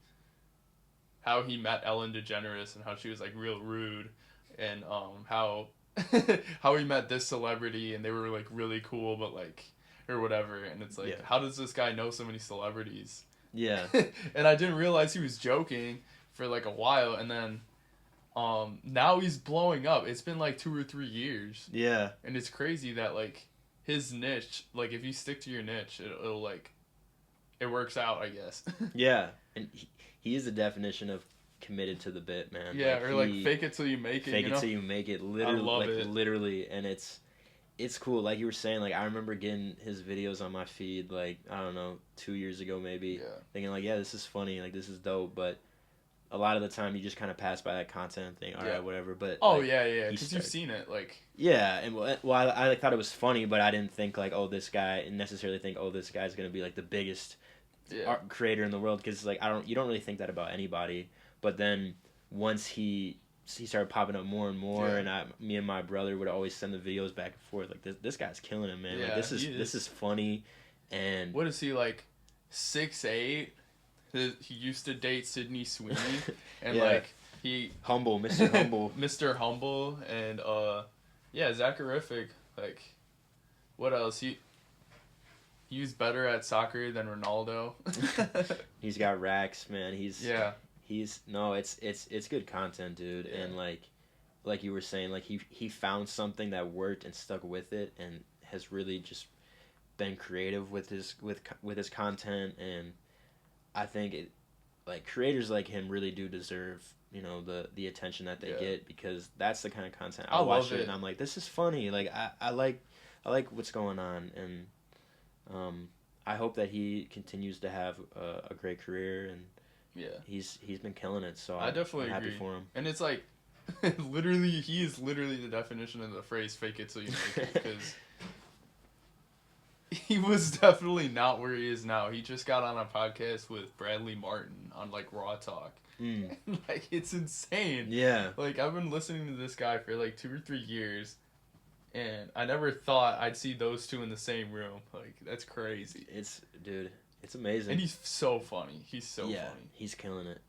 met Ellen DeGeneres and how she was like real rude, and how he met this celebrity and they were like really cool, but like, or whatever, and it's like, how does this guy know so many celebrities? Yeah. And I didn't realize he was joking for like a while, and then now he's blowing up. It's been like 2 or 3 years. Yeah. And it's crazy that like his niche, like if you stick to your niche, it'll like, it works out, I guess. Yeah. And he is the definition of committed to the bit, man. Yeah, like, or like fake it till you make it. Fake it till you make it. Literally, I love like, it. Literally, and it's cool. Like you were saying, like I remember getting his videos on my feed, like, I don't know, 2 years ago maybe, thinking like, yeah, this is funny, like this is dope, but a lot of the time you just kind of pass by that content and think, all right, whatever. But like, because you've seen it, like. Yeah, and I thought it was funny, but I didn't think like, oh, this guy, necessarily think, oh, this guy's gonna be like the biggest art creator in the world, because like you don't really think that about anybody. But then once he started popping up more and more, and me and my brother would always send the videos back and forth. Like this guy's killing it, man. Like this is funny. And what is he, like 6'8"? He used to date Sydney Sweeney, and like Humble, Mr. Humble. Mr. Humble, and yeah, Zacharific. Like, what else? He was better at soccer than Ronaldo. He's got racks, man. Yeah. It's good content, dude. Yeah. And like you were saying, like he found something that worked and stuck with it, and has really just been creative with his content. And I think like creators like him really do deserve, you know, the attention that they get, because that's the kind of content I watch it and I'm like, this is funny. Like I like what's going on, and I hope that he continues to have a great career, and he's been killing it. So I'm happy for him. And it's like, literally, he is literally the definition of the phrase "fake it till you make it," because he was definitely not where he is now. He just got on a podcast with Bradley Martin on like Raw Talk. Like, it's insane. Yeah. Like, I've been listening to this guy for like 2 or 3 years, and I never thought I'd see those two in the same room. Like, that's crazy. It's amazing. And he's so funny. He's so funny. He's killing it.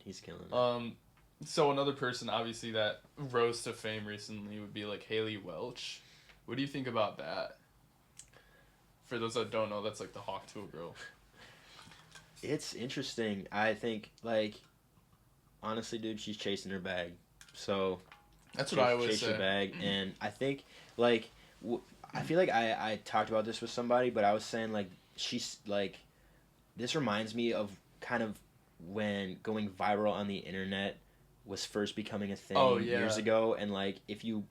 So another person, obviously, that rose to fame recently would be like Haley Welch. What do you think about that? For those that don't know, that's like the Hawk Tuah girl. It's interesting. I think, like, honestly, dude, she's chasing her bag. So that's what I always chase say. Your bag, and I think, like, I feel like I talked about this with somebody, but I was saying, like, she's like, this reminds me of kind of when going viral on the internet was first becoming a thing years ago, and like if you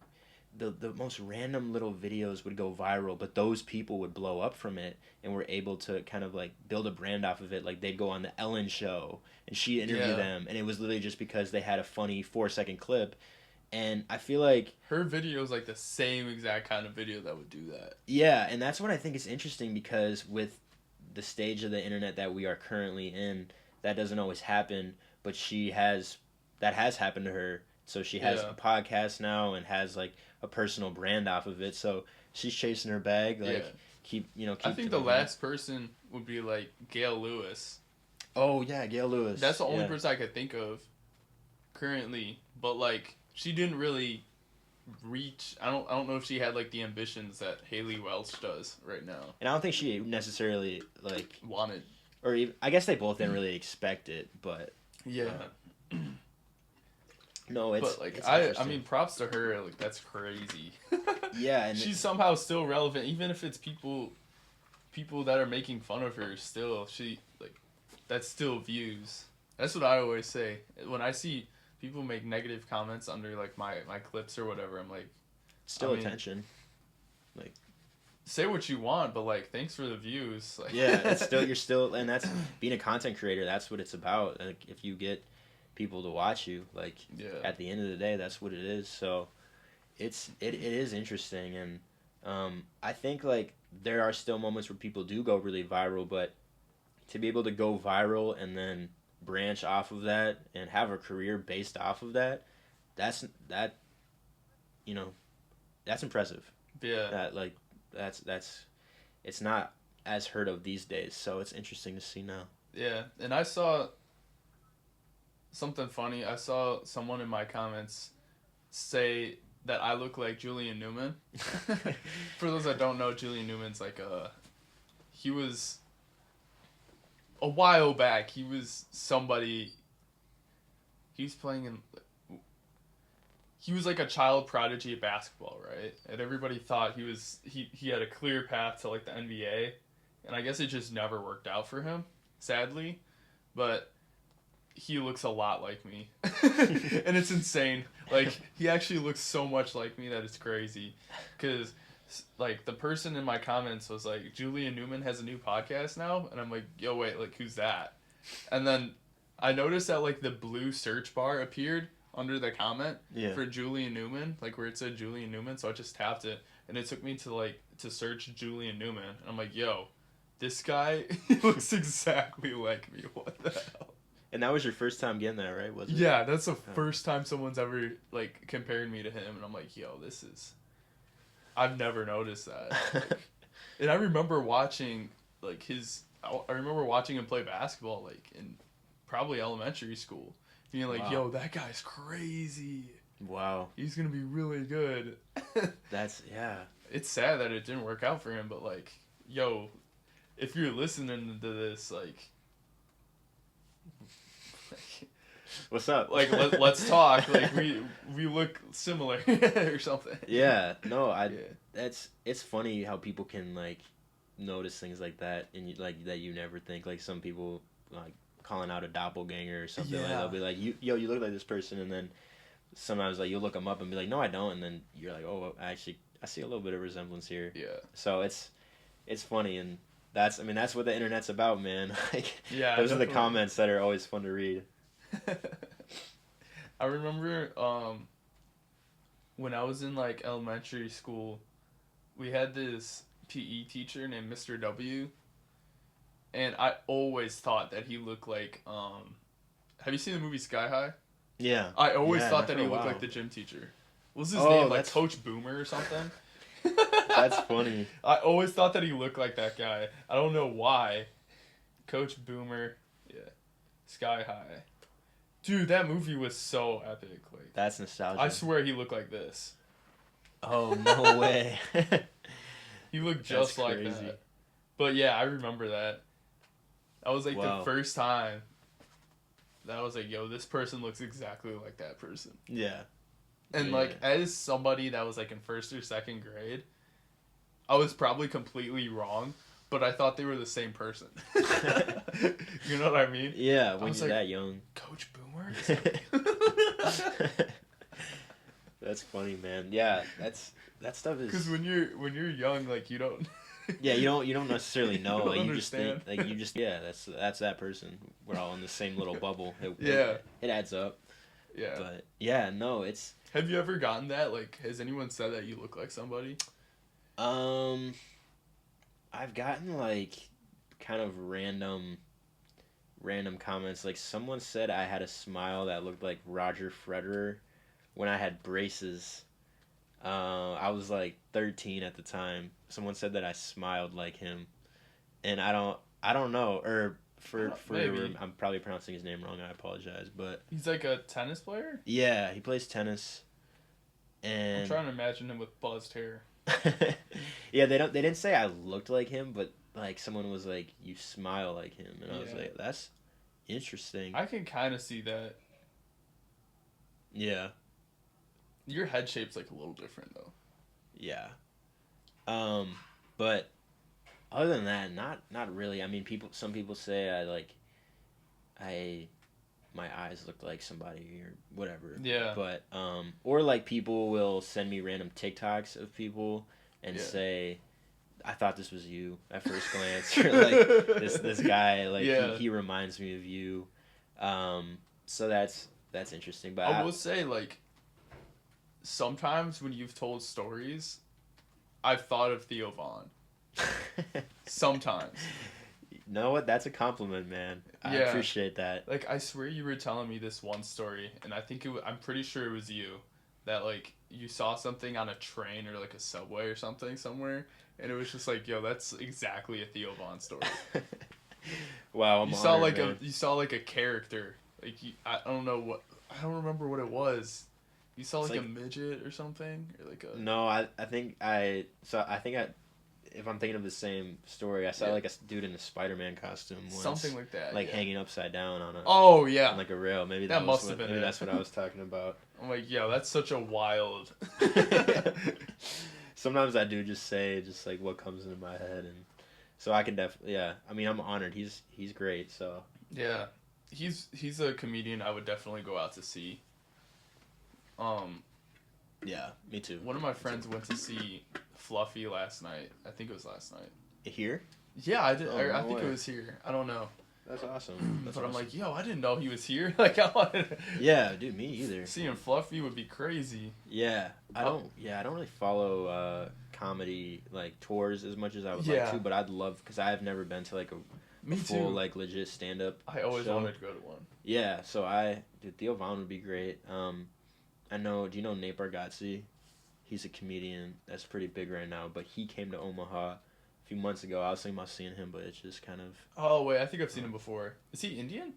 the most random little videos would go viral, but those people would blow up from it and were able to kind of like build a brand off of it. Like they'd go on the Ellen show and she'd interview them, and it was literally just because they had a funny 4-second clip. And I feel like her video is like the same exact kind of video that would do that. Yeah, and that's what I think is interesting, because with the stage of the internet that we are currently in, that doesn't always happen, but that has happened to her. So she has a podcast now and has like a personal brand off of it. So she's chasing her bag. Like keep. I think the last person would be like Gail Lewis. Oh yeah, Gail Lewis. That's the only person I could think of currently. But like, she didn't really reach. I don't know if she had like the ambitions that Haley Welch does right now. And I don't think she necessarily like wanted, or even, I guess they both didn't really expect it, but no, it's. But like, I mean, props to her. Like, that's crazy. Yeah, and she's somehow still relevant, even if it's people that are making fun of her. Still, that's still views. That's what I always say when I see people make negative comments under like my clips or whatever. I'm like, still attention. Like, say what you want, but like, thanks for the views. Like, it's still, you're still, and that's being a content creator. That's what it's about. Like, if you get people to watch you, like, at the end of the day, that's what it is. So it is interesting, and I think like there are still moments where people do go really viral, but to be able to go viral and then branch off of that and have a career based off of that, that's impressive. That's it's not as heard of these days, so it's interesting to see now. And I saw something funny. I saw someone in my comments say that I look like Julian Newman. For those that don't know, Julian Newman's like he was a while back. He was somebody. He was playing in. He was like a child prodigy at basketball, right? And everybody thought he had a clear path to like the NBA, and I guess it just never worked out for him, sadly. But he looks a lot like me, and it's insane. Like, he actually looks so much like me that it's crazy. Because like, the person in my comments was like, Julian Newman has a new podcast now, and I'm like, yo, wait, like, who's that? And then I noticed that like the blue search bar appeared under the comment for Julian Newman, like where it said Julian Newman. So I just tapped it, and it took me to search Julian Newman, and I'm like, yo, this guy looks exactly like me. What the hell? And that was your first time getting that, right? Was it? Yeah, that's the first time someone's ever like compared me to him, and I'm like, yo, I've never noticed that. Like, and I remember watching like I remember watching him play basketball like in probably elementary school, being like, Wow. yo, that guy's crazy. Wow. He's gonna be really good. That's, yeah. It's sad that it didn't work out for him, but like, yo, if you're listening to this, like What's up? like let's talk. Like we look similar or something. Yeah. No, Yeah. it's funny how people can like notice things like that and you, like that you never think. Like some people like calling out a doppelganger or something. Like Yeah. they'll be like, you look like this person, and then sometimes like you'll look them up and be like, no, I don't, and then you're like, oh, I see a little bit of resemblance here. Yeah. So it's funny, and that's what the internet's about, man. Like Yeah. those definitely. are the comments that are always fun to read. I remember when I was in like elementary school, we had this PE teacher named Mr. W, and I always thought that he looked like have you seen the movie Sky High? Yeah. I always Yeah, thought that for he a looked while. like the gym teacher. What was his Oh, name? Like that's- Coach Boomer or something? That's funny. I always thought that he looked like that guy. I don't know why. Coach Boomer. Yeah. Sky High. Dude, that movie was so epic. Like, That's nostalgia. I swear he looked like this. Oh, no way. He looked just That's like crazy. that. But yeah, I remember that. That was like Wow. the first time that I was like, yo, this person looks exactly like that person. Yeah. And Yeah. like, as somebody that was like in first or second grade, I was probably completely wrong, but I thought they were the same person. You know what I mean? Yeah, when was you're like- that young. Coach Boomer? That's funny, man. Yeah, that stuff Because is. when you're young, like you don't. Yeah, you don't necessarily know. You don't Like you just think, understand. like you just yeah, that's that person. We're all in the same little bubble. Yeah. It adds up. Yeah. But yeah, no, it's Have you ever gotten that? Like, has anyone said that you look like somebody? I've gotten like kind of random comments. Like someone said I had a smile that looked like Roger Federer when I had braces. I was like 13 at the time. Someone said that I smiled like him, and I don't know. Or for Maybe. I'm probably pronouncing his name wrong. I apologize, but He's like a tennis player? yeah, he plays tennis. I'm And trying to imagine him with buzzed hair. yeah, they didn't say I looked like him, but like someone was like, you smile like him, and I was Yeah. like, that's interesting. I can kind of see that. Yeah. Your head shape's like a little different though. Yeah. But other than that, not really. I mean, some people say my eyes look like somebody or whatever. Yeah. But or like people will send me random TikToks of people and Yeah. say, I thought this was you at first glance, or like this guy, like Yeah. he reminds me of you. So that's interesting. But I will say, like, sometimes when you've told stories, I've thought of Theo Vaughn. Sometimes. You know what? That's a compliment, man. I Yeah. appreciate that. Like, I swear you were telling me this one story, and I think I'm pretty sure it was you, that, like, you saw something on a train or, like, a subway or something somewhere, and it was just like, yo, that's exactly a Theo Vaughn story. Wow, I'm You saw, honored, like, man. you saw, like, a character. Like, I don't remember what it was. You saw, It's like, a like- midget or something? Or, like, a... No, I think if I'm thinking of the same story, I saw Yeah. like a dude in a Spider-Man costume once, Something like that. like yeah. hanging upside down on Oh, yeah. on like a rail. Maybe That that, must was have what, been maybe it. that's what I was talking about. I'm like, yo, that's such a wild. Sometimes I do just say just like what comes into my head, and so I can definitely I mean, I'm honored. He's great. So Yeah, he's a comedian I would definitely go out to see. yeah, me too. One of my friends went to see Fluffy last night. I think it was last night. Here? Yeah, I did. Oh, I no think way. it was here. I don't know. That's awesome. But I'm like, yo, I didn't know he was here. Like, I wanted to yeah, dude, me either. seeing Fluffy would be crazy. Yeah, I Oh. don't really follow comedy like tours as much as I would Yeah. like to, but I'd love because I've never been to like a Me full too. like legit stand up. I always show. wanted to go to one. Yeah, so dude, Theo Vaughn would be great. I know. Do you know Nate Bargatze? He's a comedian that's pretty big right now, but he came to Omaha a few months ago. I was thinking about seeing him, but it's just kind of Oh wait, I think I've seen him before. Is he Indian?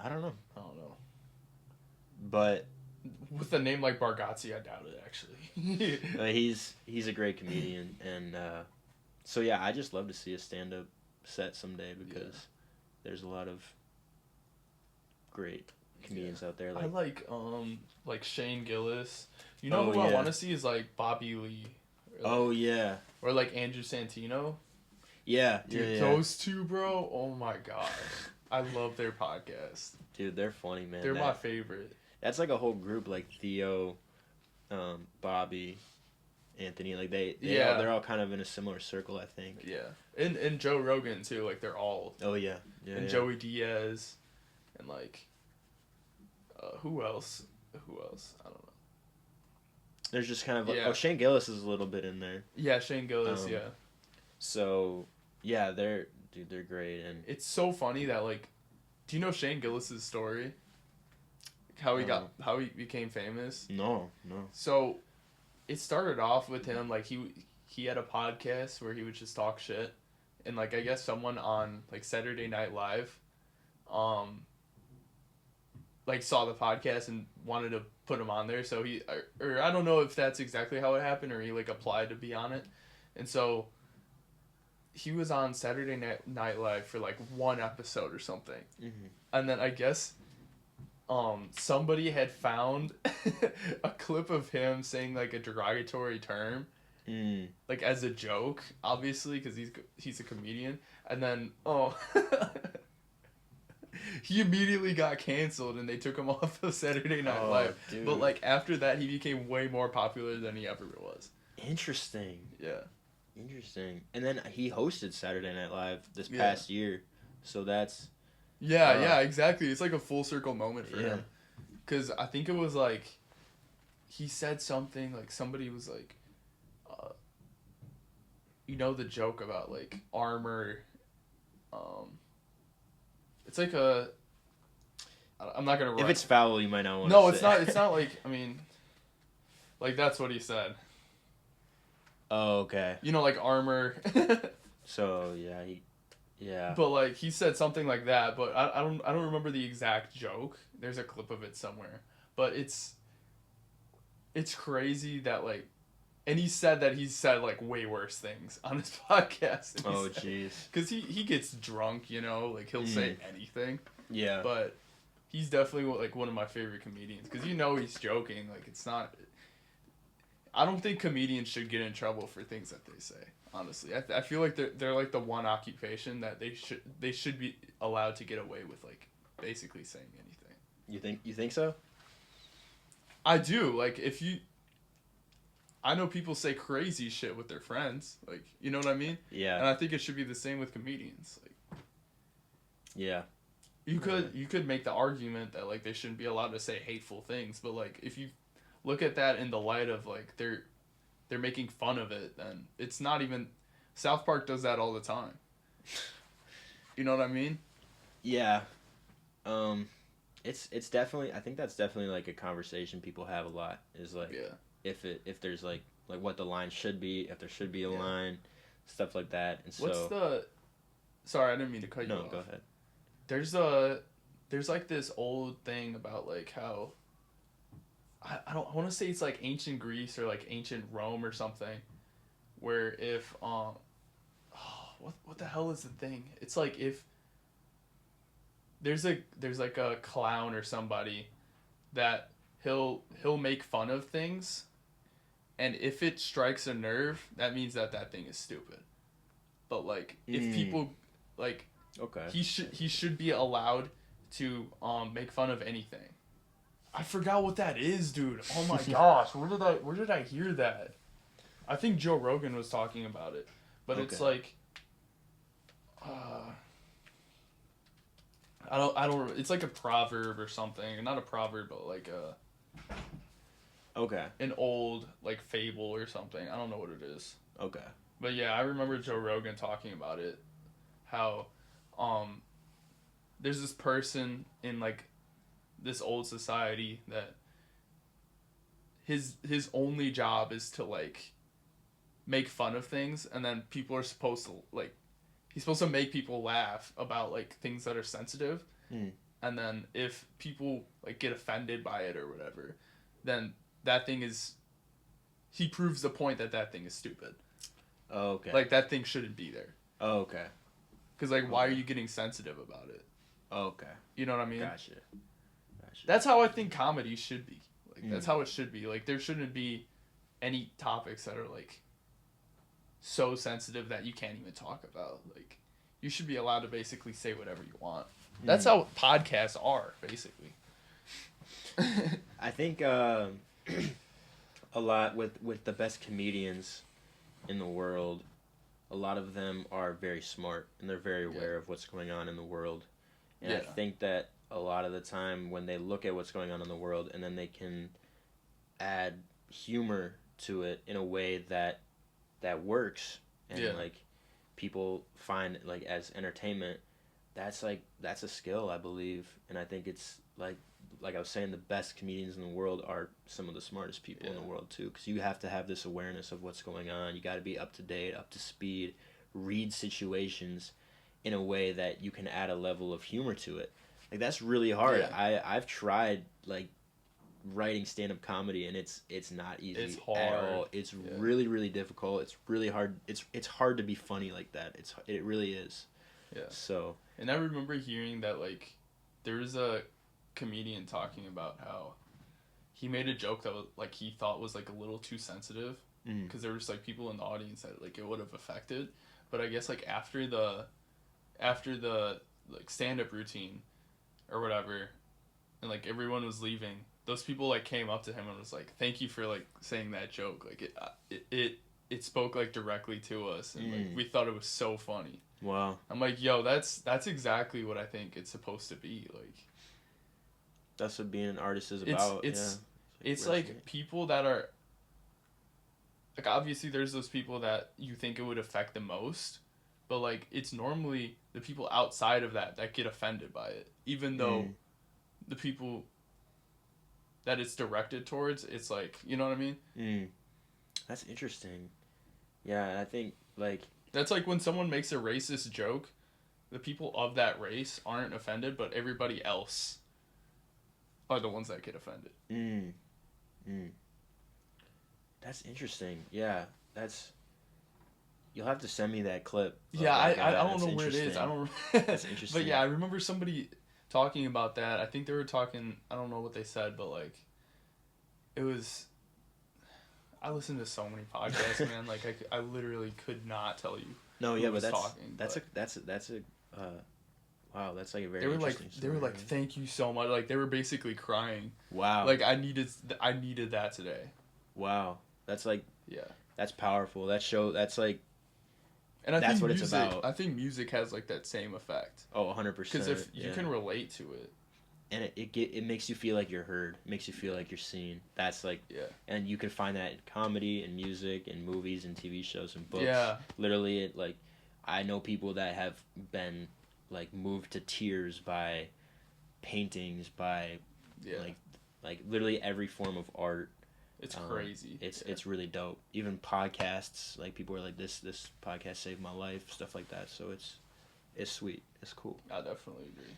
I don't know. I don't know. But With a name like Bargatze, I doubt it, actually. he's a great comedian, and so yeah, I just love to see a stand-up set someday because there's a lot of great comedians out there. I like Shane Gillis. You know Oh, who I yeah. want to see is like Bobby Lee. Oh yeah, Or like Andrew Santino. yeah, Dude, yeah. those two, bro. Oh my gosh. I love their podcast. Dude, they're funny, man. They're my favorite. That's like a whole group, like Theo, Bobby, Anthony. Like they're all kind of in a similar circle, I think. Yeah. And Joe Rogan too, like they're all Oh yeah, yeah. and yeah. Joey Diaz and like who else? I don't know. There's just kind of Yeah. Shane Gillis is a little bit in there. Yeah, Shane Gillis, yeah. So yeah, they're great, and It's so funny that like do you know Shane Gillis's story? How he became famous? no. So it started off with him like he had a podcast where he would just talk shit, and like I guess someone on like Saturday Night Live like saw the podcast and wanted to put him on there, so he or I don't know if that's exactly how it happened, or he like applied to be on it, and so he was on Saturday Night Live for like one episode or something, and then I guess somebody had found a clip of him saying like a derogatory term, like as a joke, obviously because he's a comedian, and then he immediately got canceled and they took him off of Saturday Night Live. Dude. But like after that, he became way more popular than he ever was. Interesting. Yeah. Interesting. And then he hosted Saturday Night Live this past year, so that's. Yeah, exactly. It's like a full circle moment for Yeah. him. Because I think it was like, he said something, like somebody was like, you know the joke about like armor, it's like I'm not going to If it's foul, you might not want to No, say. it's not like, I mean, like that's what he said. Oh, okay. You know, like armor. So, yeah. But like he said something like that, but I don't remember the exact joke. There's a clip of it somewhere, but it's crazy that like, and he said like way worse things on his podcast. Oh jeez. Because he gets drunk, you know, like he'll say anything. Yeah. But he's definitely like one of my favorite comedians because you know he's joking. Like it's not. I don't think comedians should get in trouble for things that they say. Honestly, I feel like they're like the one occupation that they should be allowed to get away with like basically saying anything. You think so? I do. Like I know people say crazy shit with their friends. Like you know what I mean? Yeah. And I think it should be the same with comedians. Like Yeah. you could make the argument that like they shouldn't be allowed to say hateful things, but like if you look at that in the light of like they're making fun of it, then it's not even. South Park does that all the time. You know what I mean? Yeah. It's definitely, I think that's definitely like a conversation people have a lot, is like if there's like what the line should be, if there should be a line, stuff like that. And so sorry, I didn't mean to cut you off. No, go ahead. There's like this old thing about like how I want to say it's like ancient Greece or like ancient Rome or something, where if what the hell is the thing? It's like if there's like a clown or somebody that he'll make fun of things, and if it strikes a nerve, that means that thing is stupid. But like if people like he should be allowed to make fun of anything. I forgot what that is, dude. Oh my gosh, where did I hear that? I think Joe Rogan was talking about it, but it's like, I don't. It's like a proverb or something. Not a proverb, but like an old like fable or something. I don't know what it is. Okay. But yeah, I remember Joe Rogan talking about it. How, there's this person in like this old society that his only job is to like make fun of things, and then people are supposed to like he's supposed to make people laugh about like things that are sensitive, and then if people like get offended by it or whatever, then that thing is, he proves the point that thing is stupid. Oh, okay. Like that thing shouldn't be there. Oh, okay. Because like, why are you getting sensitive about it? Oh, okay. You know what I mean? Gotcha. That's how I think comedy should be. Like that's how it should be. Like there shouldn't be any topics that are like so sensitive that you can't even talk about. Like you should be allowed to basically say whatever you want. That's how podcasts are, basically. I think a lot with the best comedians in the world, a lot of them are very smart and they're very aware of what's going on in the world. And I think that a lot of the time when they look at what's going on in the world and then they can add humor to it in a way that works and like people find like as entertainment, that's a skill, I believe. And I think it's like I was saying, the best comedians in the world are some of the smartest people in the world too, because you have to have this awareness of what's going on. You got to be up to date, up to speed, read situations in a way that you can add a level of humor to it. Like that's really hard. I've tried like writing stand-up comedy and it's not easy. It's hard at all. It's really, really difficult. It's really hard. It's hard to be funny like that. It really is. Yeah. So. And I remember hearing that like there was a comedian talking about how he made a joke that was, like he thought was like a little too sensitive because there was like people in the audience that like it would have affected, but I guess like after the like stand-up routine or whatever, and like everyone was leaving, those people like came up to him and was like, thank you for like saying that joke, like it spoke like directly to us and like we thought it was so funny. Wow. I'm like, yo, that's exactly what I think it's supposed to be. Like that's what being an artist is about. It's like people that are like, obviously there's those people that you think it would affect the most, but like it's normally the people outside of that get offended by it, even though the people that it's directed towards, it's like, you know what I mean? That's interesting. Yeah, I think like that's like when someone makes a racist joke, the people of that race aren't offended, but everybody else are the ones that get offended. That's interesting. Yeah, that's. You'll have to send me that clip. Yeah, I don't know where it is. I don't. That's interesting. But yeah, I remember somebody talking about that. I think they were talking. I don't know what they said, but like, it was. I listen to so many podcasts, man. Like I literally could not tell you. No, yeah, but that's a. Wow, that's like a very. They were like, thank you so much. Like they were basically crying. Wow. Like I needed that today. Wow, that's like. Yeah. That's powerful. That's like. And I think music, it's about. I think music has like that same effect. Oh, 100%. Because if you can relate to it. And it makes you feel like you're heard. It makes you feel like you're seen. That's like. Yeah. And you can find that in comedy and music and movies and TV shows and books. Yeah. Literally, like, I know people that have been like moved to tears by paintings, by like literally every form of art. It's crazy. It's really dope. Even podcasts, like people are like, this podcast saved my life, stuff like that. So it's sweet. It's cool. I definitely agree.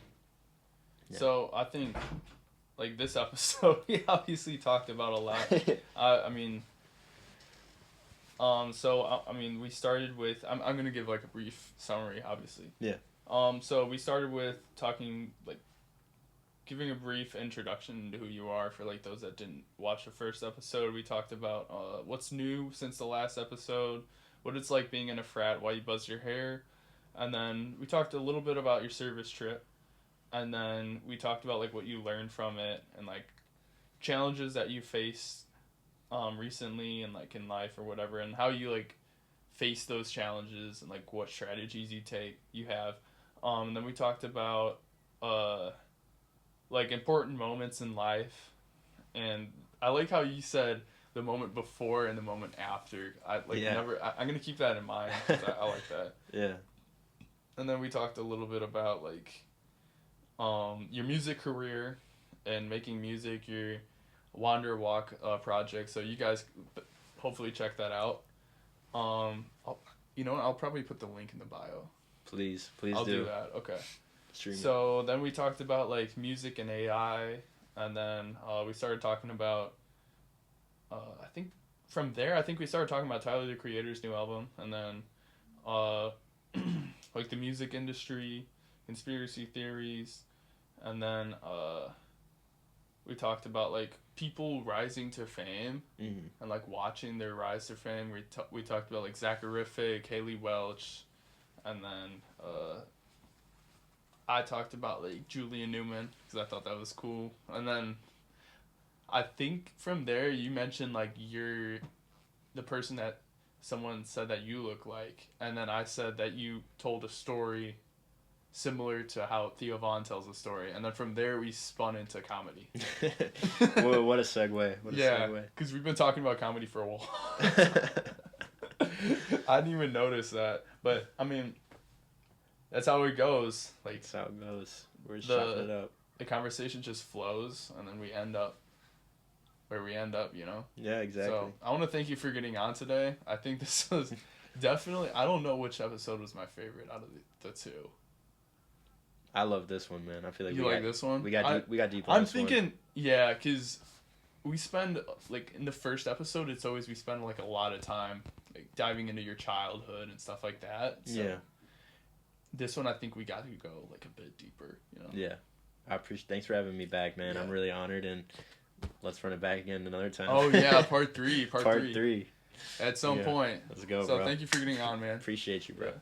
Yeah. So I think like this episode we obviously talked about a lot. I mean we started with I'm gonna give like a brief summary, obviously. Yeah. So we started with talking like giving a brief introduction to who you are for like those that didn't watch the first episode. We talked about what's new since the last episode, what it's like being in a frat, why you buzz your hair, and then we talked a little bit about your service trip, and then we talked about like what you learned from it and like challenges that you faced recently and like in life or whatever, and how you like face those challenges and like what strategies you have. And then we talked about like important moments in life, and I like how you said the moment before and the moment after. I'm gonna keep that in mind. 'Cause I like that. Yeah. And then we talked a little bit about like your music career and making music, your Wander Walk project. So you guys hopefully check that out. I'll probably put the link in the bio. Please I'll do that. Okay. Streaming. So then we talked about like music and AI, and then we started talking about. I think from there, I think we started talking about Tyler the Creator's new album, and then, like the music industry, conspiracy theories, and then we talked about like people rising to fame and like watching their rise to fame. We talked about like Zacharific, Haley Welch, and then I talked about like Julia Newman because I thought that was cool. And then I think from there you mentioned like you're the person that someone said that you look like, and then I said that you told a story similar to how Theo Vaughn tells a story, and then from there we spun into comedy. What a segue. Yeah, because we've been talking about comedy for a while. I didn't even notice that, but I mean, that's how it goes. Like, that's how it goes. We're just chopping it up. The conversation just flows, and then we end up where we end up, you know? Yeah, exactly. So I want to thank you for getting on today. I think this was definitely, I don't know which episode was my favorite out of the two. I love this one, man. I feel like you like this one. We got deep. On I'm this thinking, one. yeah, because we spend like in the first episode, it's always we spend like a lot of time like diving into your childhood and stuff like that. So yeah. This one, I think we got to go like a bit deeper. You know. Yeah, I appreciate. Thanks for having me back, man. Yeah. I'm really honored, and let's run it back again another time. Oh yeah, part three. Part three. At some point. Let's go, so bro. Thank you for getting on, man. Appreciate you, bro. Yeah.